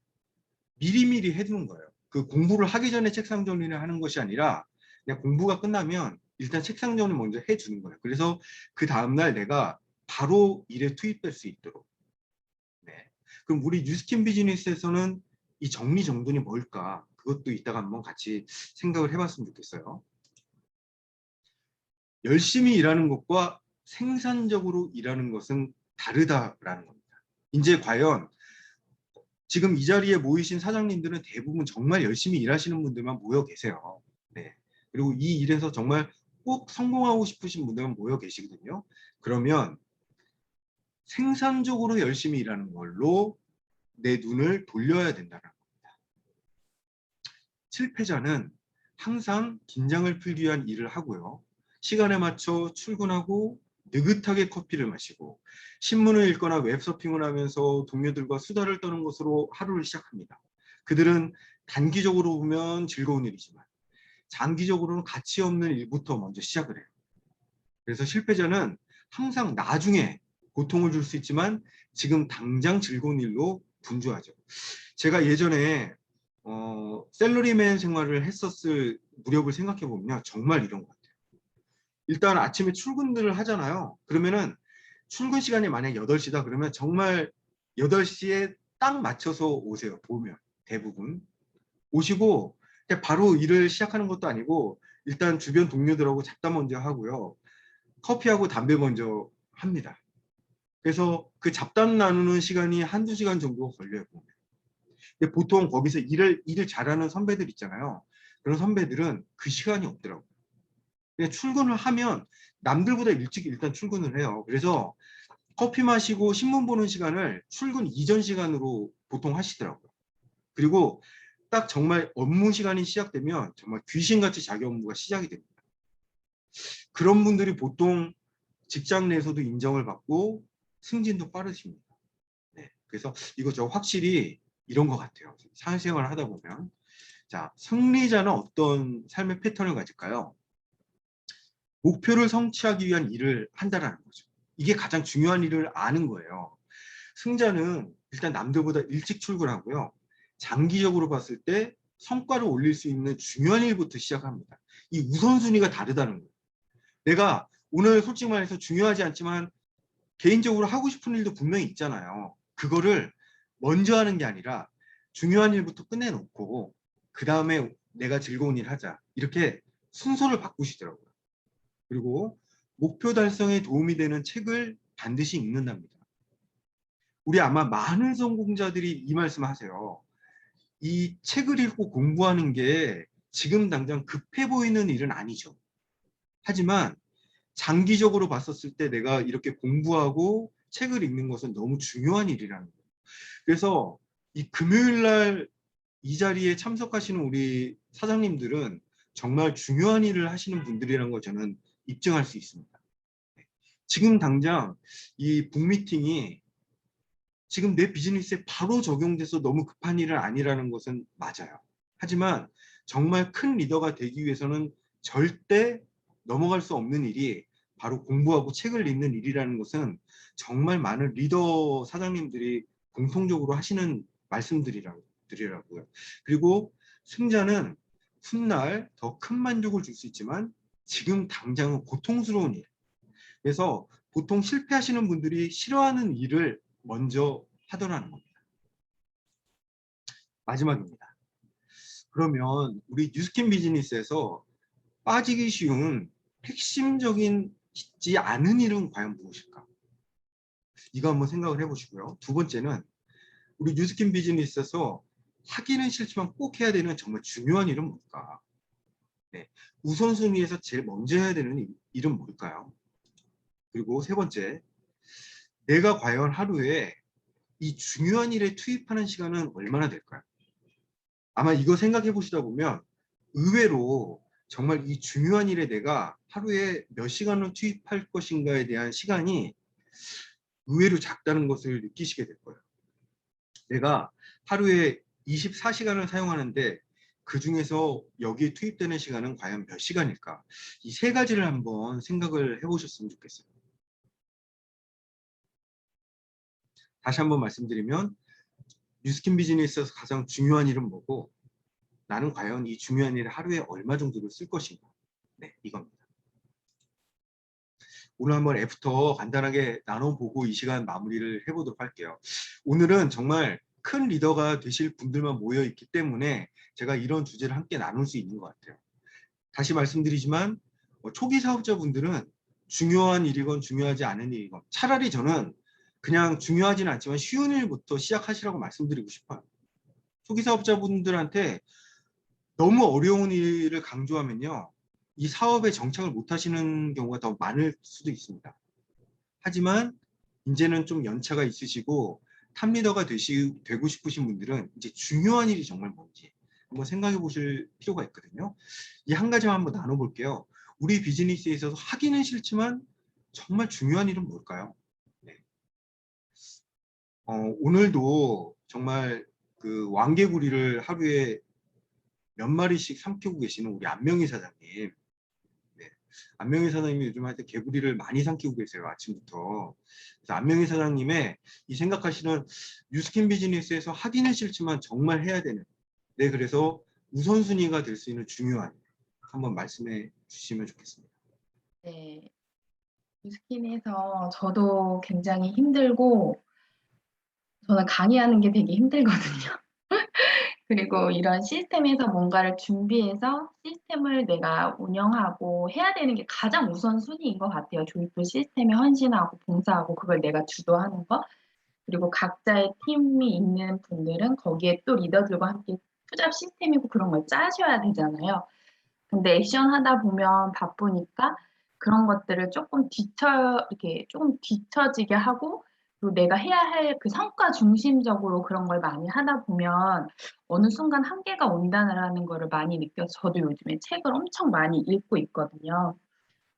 미리미리 해두는 거예요. 그 공부를 하기 전에 책상 정리를 하는 것이 아니라 그냥 공부가 끝나면 일단 책상 정리 먼저 해주는 거예요. 그래서 그 다음날 내가 바로 일에 투입될 수 있도록. 네. 그럼 우리 뉴스킨 비즈니스에서는 이 정리정돈이 뭘까? 그것도 이따가 한번 같이 생각을 해봤으면 좋겠어요. 열심히 일하는 것과 생산적으로 일하는 것은 다르다라는 겁니다. 이제 과연 지금 이 자리에 모이신 사장님들은 대부분 정말 열심히 일하시는 분들만 모여 계세요. 네. 그리고 이 일에서 정말 꼭 성공하고 싶으신 분들만 모여 계시거든요. 그러면 생산적으로 열심히 일하는 걸로 내 눈을 돌려야 된다는 겁니다. 실패자는 항상 긴장을 풀기 위한 일을 하고요. 시간에 맞춰 출근하고 느긋하게 커피를 마시고 신문을 읽거나 웹서핑을 하면서 동료들과 수다를 떠는 것으로 하루를 시작합니다. 그들은 단기적으로 보면 즐거운 일이지만 장기적으로는 가치 없는 일부터 먼저 시작을 해요. 그래서 실패자는 항상 나중에 고통을 줄 수 있지만 지금 당장 즐거운 일로 분주하죠. 제가 예전에 셀러리맨 생활을 했었을 무렵을 생각해 보면 정말 이런 것 같아요. 일단 아침에 출근들을 하잖아요. 그러면은 출근 시간이 만약 8시다 그러면 정말 8시에 딱 맞춰서 오세요. 보면 대부분 오시고 바로 일을 시작하는 것도 아니고 일단 주변 동료들하고 잡담 먼저 하고요. 커피하고 담배 먼저 합니다. 그래서 그 잡담 나누는 시간이 1~2시간 정도 걸려요. 보면. 근데 보통 거기서 일을 잘하는 선배들 있잖아요. 그런 선배들은 그 시간이 없더라고요. 그냥 출근을 하면 남들보다 일찍 일단 출근을 해요. 그래서 커피 마시고 신문 보는 시간을 출근 이전 시간으로 보통 하시더라고요. 그리고 딱 정말 업무 시간이 시작되면 정말 귀신같이 자기 업무가 시작이 됩니다. 그런 분들이 보통 직장 내에서도 인정을 받고 승진도 빠르십니다. 네, 그래서 이거 저 확실히 이런 것 같아요. 사회생활을 하다 보면. 자, 승리자는 어떤 삶의 패턴을 가질까요? 목표를 성취하기 위한 일을 한다는 거죠. 이게 가장 중요한 일을 아는 거예요. 승자는 일단 남들보다 일찍 출근하고요. 장기적으로 봤을 때 성과를 올릴 수 있는 중요한 일부터 시작합니다. 이 우선순위가 다르다는 거예요. 내가 오늘 솔직히 말해서 중요하지 않지만 개인적으로 하고 싶은 일도 분명히 있잖아요. 그거를 먼저 하는 게 아니라 중요한 일부터 끝내놓고 그 다음에 내가 즐거운 일 하자. 이렇게 순서를 바꾸시더라고요. 그리고 목표 달성에 도움이 되는 책을 반드시 읽는답니다. 우리 아마 많은 성공자들이 이 말씀 하세요. 이 책을 읽고 공부하는 게 지금 당장 급해 보이는 일은 아니죠. 하지만 장기적으로 봤었을 때 내가 이렇게 공부하고 책을 읽는 것은 너무 중요한 일이라는 거예요. 그래서 이 금요일 날 이 자리에 참석하시는 우리 사장님들은 정말 중요한 일을 하시는 분들이라는 걸 저는 입증할 수 있습니다. 지금 당장 이 북미팅이 지금 내 비즈니스에 바로 적용돼서 너무 급한 일은 아니라는 것은 맞아요. 하지만 정말 큰 리더가 되기 위해서는 절대 넘어갈 수 없는 일이 바로 공부하고 책을 읽는 일이라는 것은 정말 많은 리더 사장님들이 공통적으로 하시는 말씀들이라고요. 그리고 승자는 훗날 더 큰 만족을 줄 수 있지만 지금 당장은 고통스러운 일. 그래서 보통 실패하시는 분들이 싫어하는 일을 먼저 하더라는 겁니다. 마지막입니다. 그러면 우리 뉴스킨 비즈니스에서 빠지기 쉬운 핵심적이지 않은 일은 과연 무엇일까? 이거 한번 생각을 해보시고요. 두 번째는 우리 뉴스킨 비즈니스에서 하기는 싫지만 꼭 해야 되는 정말 중요한 일은 뭘까? 네. 우선순위에서 제일 먼저 해야 되는 일은 뭘까요? 그리고 세 번째, 내가 과연 하루에 이 중요한 일에 투입하는 시간은 얼마나 될까요? 아마 이거 생각해 보시다 보면 의외로 정말 이 중요한 일에 내가 하루에 몇 시간을 투입할 것인가에 대한 시간이 의외로 작다는 것을 느끼시게 될 거예요. 내가 하루에 24시간을 사용하는데 그 중에서 여기에 투입되는 시간은 과연 몇 시간일까? 이 세 가지를 한번 생각을 해보셨으면 좋겠어요. 다시 한번 말씀드리면 뉴스킨 비즈니스에서 가장 중요한 일은 뭐고 나는 과연 이 중요한 일에 하루에 얼마 정도를 쓸 것인가? 네, 이겁니다. 오늘 한번 애프터 간단하게 나눠보고 이 시간 마무리를 해보도록 할게요. 오늘은 정말 큰 리더가 되실 분들만 모여 있기 때문에 제가 이런 주제를 함께 나눌 수 있는 것 같아요. 다시 말씀드리지만 초기 사업자분들은 중요한 일이건 중요하지 않은 일이건 차라리 저는 그냥 중요하지는 않지만 쉬운 일부터 시작하시라고 말씀드리고 싶어요. 초기 사업자분들한테 너무 어려운 일을 강조하면요. 이 사업에 정착을 못 하시는 경우가 더 많을 수도 있습니다. 하지만 이제는 좀 연차가 있으시고 탑리더가 되고 싶으신 분들은 이제 중요한 일이 정말 뭔지 한번 생각해 보실 필요가 있거든요. 이 한 가지만 한번 나눠볼게요. 우리 비즈니스에 있어서 하기는 싫지만 정말 중요한 일은 뭘까요? 네. 오늘도 정말 그 왕개구리를 하루에 몇 마리씩 삼키고 계시는 우리 안명희 사장님. 네. 안명희 사장님이 요즘 하여튼 개구리를 많이 삼키고 계세요. 아침부터. 그래서 안명희 사장님의 이 생각하시는 뉴스킨 비즈니스에서 하기는 싫지만 정말 해야 되는. 네, 그래서 우선순위가 될 수 있는 중요한 한번 말씀해 주시면 좋겠습니다. 네, 뉴스킨에서 저도 굉장히 힘들고 저는 강의하는 게 되게 힘들거든요. 그리고 이런 시스템에서 뭔가를 준비해서 시스템을 내가 운영하고 해야 되는 게 가장 우선순위인 것 같아요. 조이풀 시스템에 헌신하고 봉사하고 그걸 내가 주도하는 거. 그리고 각자의 팀이 있는 분들은 거기에 또 리더들과 함께 투잡 시스템이고 그런 걸 짜셔야 되잖아요. 근데 액션 하다 보면 바쁘니까 그런 것들을 이렇게 조금 뒤처지게 하고, 그리고 내가 해야 할 그 성과 중심적으로 그런 걸 많이 하다 보면 어느 순간 한계가 온다는 거를 많이 느껴서 저도 요즘에 책을 엄청 많이 읽고 있거든요.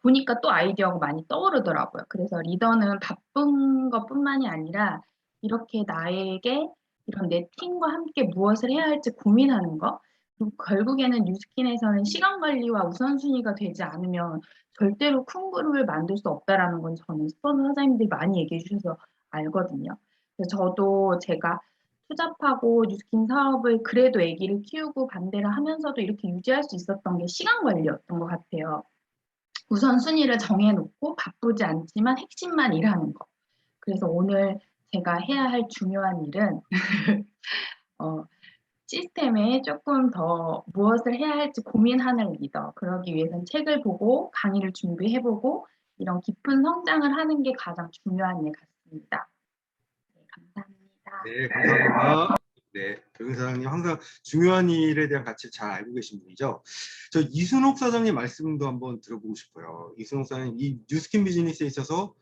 보니까 또 아이디어가 많이 떠오르더라고요. 그래서 리더는 바쁜 것뿐만이 아니라 이렇게 나에게 이런 내 팀과 함께 무엇을 해야 할지 고민하는 거, 그리고 결국에는 뉴스킨에서는 시간 관리와 우선순위가 되지 않으면 절대로 큰 그룹을 만들 수 없다라는 건 저는 스폰서 사장님들이 많이 얘기해 주셔서 알거든요. 그래서 저도 제가 투잡하고 뉴스킨 사업을 그래도 아기를 키우고 반대를 하면서도 이렇게 유지할 수 있었던 게 시간 관리였던 것 같아요. 우선순위를 정해놓고 바쁘지 않지만 핵심만 일하는 거. 그래서 오늘 제가 해야 할 중요한 일은 시스템에 조금 더 무엇을 해야 할지 고민하는 리더. 그러기 위해서는 책을 보고 강의를 준비해보고 이런 깊은 성장을 하는 게 가장 중요한 일 같습니다. 네, 감사합니다. 네, 감사합니다. 네, 조윤 사장님 항상 중요한 일에 대한 가치를 잘 알고 계신 분이죠. 저 이순옥 사장님 말씀도 한번 들어보고 싶어요. 이순옥 사장님, 이 뉴스킨 비즈니스에 있어서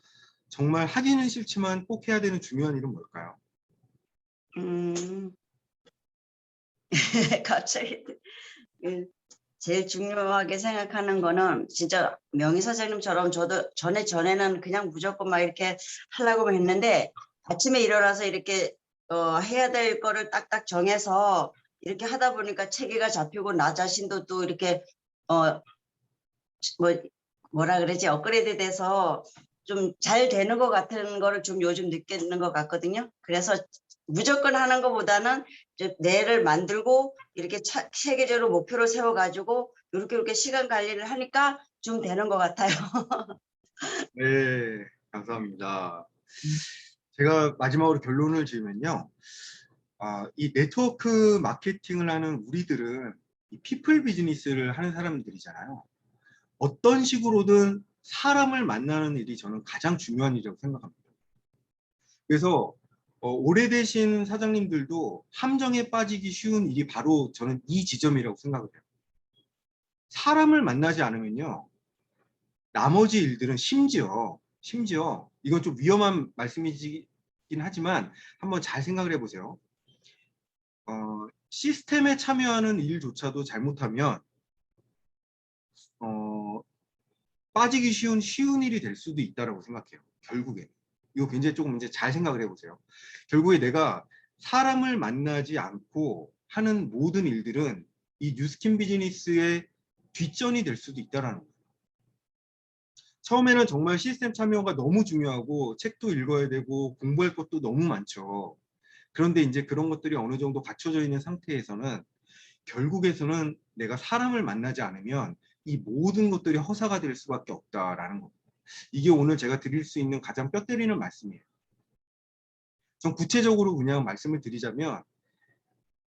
정말 하기는 싫지만 꼭 해야 되는 중요한 일은 뭘까요? 갑자기 제일 중요하게 생각하는 거는 진짜 명희 사장님처럼 저도 전에는 그냥 무조건 막 이렇게 하려고 했는데 아침에 일어나서 이렇게 해야 될 거를 딱딱 정해서 이렇게 하다 보니까 체계가 잡히고 나 자신도 또 이렇게 뭐라 그러지 업그레이드 돼서 좀 잘 되는 것 같은 거를 좀 요즘 느끼는 것 같거든요. 그래서 무조건 하는 것보다는 뇌를 만들고 이렇게 체계적으로 목표를 세워가지고 이렇게 시간 관리를 하니까 좀 되는 것 같아요. 네, 감사합니다. 제가 마지막으로 결론을 지으면요. 이 네트워크 마케팅을 하는 우리들은 이 피플 비즈니스를 하는 사람들이잖아요. 어떤 식으로든 사람을 만나는 일이 저는 가장 중요한 일이라고 생각합니다. 그래서 오래되신 사장님들도 함정에 빠지기 쉬운 일이 바로 저는 이 지점이라고 생각을 해요. 사람을 만나지 않으면요. 나머지 일들은 심지어 이건 좀 위험한 말씀이긴 하지만 한번 잘 생각을 해보세요. 시스템에 참여하는 일조차도 잘못하면 빠지기 쉬운 일이 될 수도 있다고 생각해요. 결국에 이거 굉장히 조금 이제 잘 생각을 해보세요. 결국에 내가 사람을 만나지 않고 하는 모든 일들은 이 뉴스킨 비즈니스의 뒷전이 될 수도 있다라는 거예요. 처음에는 정말 시스템 참여가 너무 중요하고 책도 읽어야 되고 공부할 것도 너무 많죠. 그런데 이제 그런 것들이 어느 정도 갖춰져 있는 상태에서는 결국에서는 내가 사람을 만나지 않으면 이 모든 것들이 허사가 될 수밖에 없다라는 겁니다. 이게 오늘 제가 드릴 수 있는 가장 뼈 때리는 말씀이에요. 좀 구체적으로 그냥 말씀을 드리자면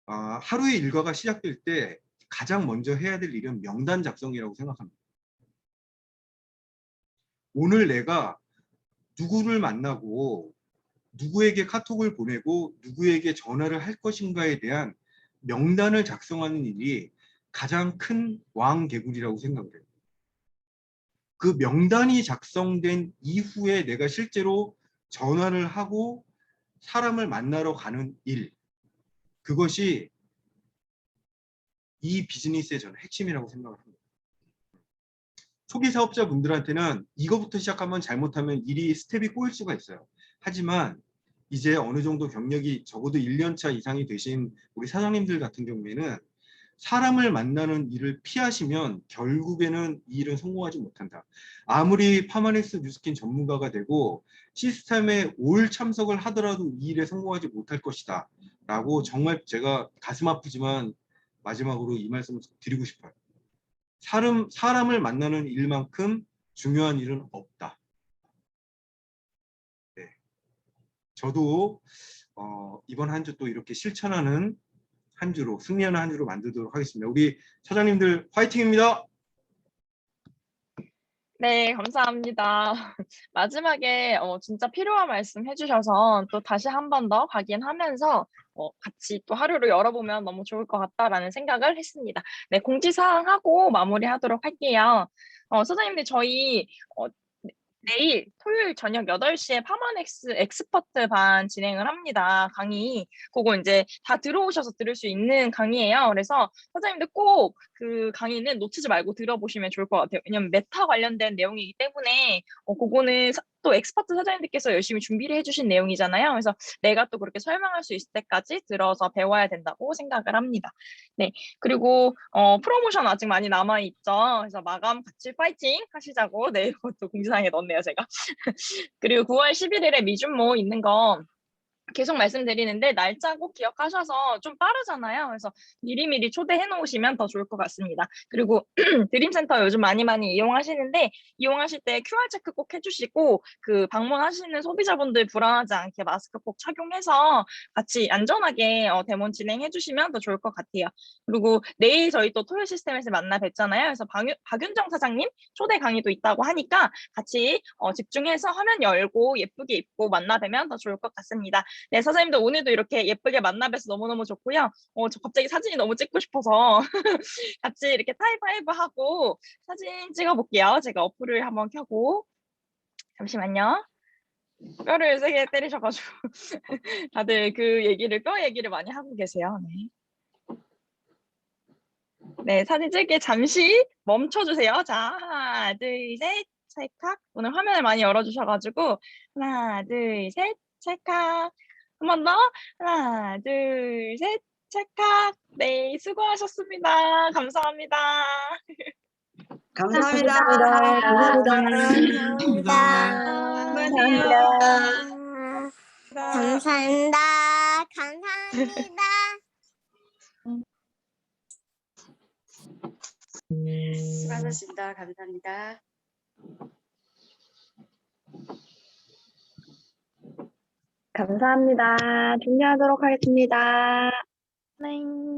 하루의 일과가 시작될 때 가장 먼저 해야 될 일은 명단 작성이라고 생각합니다. 오늘 내가 누구를 만나고 누구에게 카톡을 보내고 누구에게 전화를 할 것인가에 대한 명단을 작성하는 일이 가장 큰 왕개구리라고 생각을 해요. 그 명단이 작성된 이후에 내가 실제로 전화를 하고 사람을 만나러 가는 일, 그것이 이 비즈니스의 저는 핵심이라고 생각을 합니다. 초기 사업자분들한테는 이거부터 시작하면 잘못하면 일이 스텝이 꼬일 수가 있어요. 하지만 이제 어느 정도 경력이 적어도 1년차 이상이 되신 우리 사장님들 같은 경우에는 사람을 만나는 일을 피하시면 결국에는 이 일은 성공하지 못한다. 아무리 파마넥스 뉴스킨 전문가가 되고 시스템에 올 참석을 하더라도 이 일에 성공하지 못할 것이다. 라고 정말 제가 가슴 아프지만 마지막으로 이 말씀을 드리고 싶어요. 사람을 만나는 일만큼 중요한 일은 없다. 네. 저도 이번 한 주 또 이렇게 실천하는 한 주로, 승리하는 한 주로 만들도록 하겠습니다. 우리 사장님들 화이팅입니다. 네, 감사합니다. 마지막에 진짜 필요한 말씀 해주셔서 또 다시 한 번 더 확인하면서 같이 또 하루를 열어보면 너무 좋을 것 같다라는 생각을 했습니다. 네, 공지사항 하고 마무리하도록 할게요. 소장님들 저희 내일 토요일 저녁 8시에 파마넥스 엑스퍼트 반 진행을 합니다. 강의. 그거 이제 다 들어오셔서 들을 수 있는 강의예요. 그래서 사장님들 꼭 그 강의는 놓치지 말고 들어보시면 좋을 것 같아요. 왜냐면 메타 관련된 내용이기 때문에 그거는 또 엑스퍼트 사장님들께서 열심히 준비를 해주신 내용이잖아요. 그래서 내가 또 그렇게 설명할 수 있을 때까지 들어서 배워야 된다고 생각을 합니다. 네. 그리고 프로모션 아직 많이 남아있죠. 그래서 마감 같이 파이팅 하시자고 네, 이것도 공지사항에 넣었네요, 제가. 그리고 9월 11일에 미준모 있는 거 계속 말씀드리는데 날짜 꼭 기억하셔서 좀 빠르잖아요. 그래서 미리미리 초대해 놓으시면 더 좋을 것 같습니다. 그리고 드림센터 요즘 많이 이용하시는데 이용하실 때 QR 체크 꼭 해주시고 그 방문하시는 소비자분들 불안하지 않게 마스크 꼭 착용해서 같이 안전하게 데모 진행해 주시면 더 좋을 것 같아요. 그리고 내일 저희 또 토요 시스템에서 만나 뵙잖아요. 그래서 박윤정 사장님 초대 강의도 있다고 하니까 같이 집중해서 화면 열고 예쁘게 입고 만나 뵈면 더 좋을 것 같습니다. 네, 선생님들 오늘도 이렇게 예쁘게 만나 뵈서 너무너무 좋고요. 저 갑자기 사진이 너무 찍고 싶어서 같이 이렇게 타이파이브 하고 사진 찍어 볼게요. 제가 어플을 한번 켜고 잠시만요. 뼈를 세게 때리셔가지고 다들 그 얘기를 뼈 얘기를 많이 하고 계세요. 네. 네, 사진 찍기 잠시 멈춰주세요. 자, 하나, 둘, 셋, 찰칵. 오늘 화면을 많이 열어주셔가지고 하나, 둘, 셋, 찰칵. 한 번 더. 하나, 둘, 셋, 찰칵. 네, 수고하셨습니다. 감사합니다. 감사합니다. 감사합니다. 감사합니다. 수고하셨습니다. 감사합니다. 감사합니다. 종료하도록 하겠습니다. 네.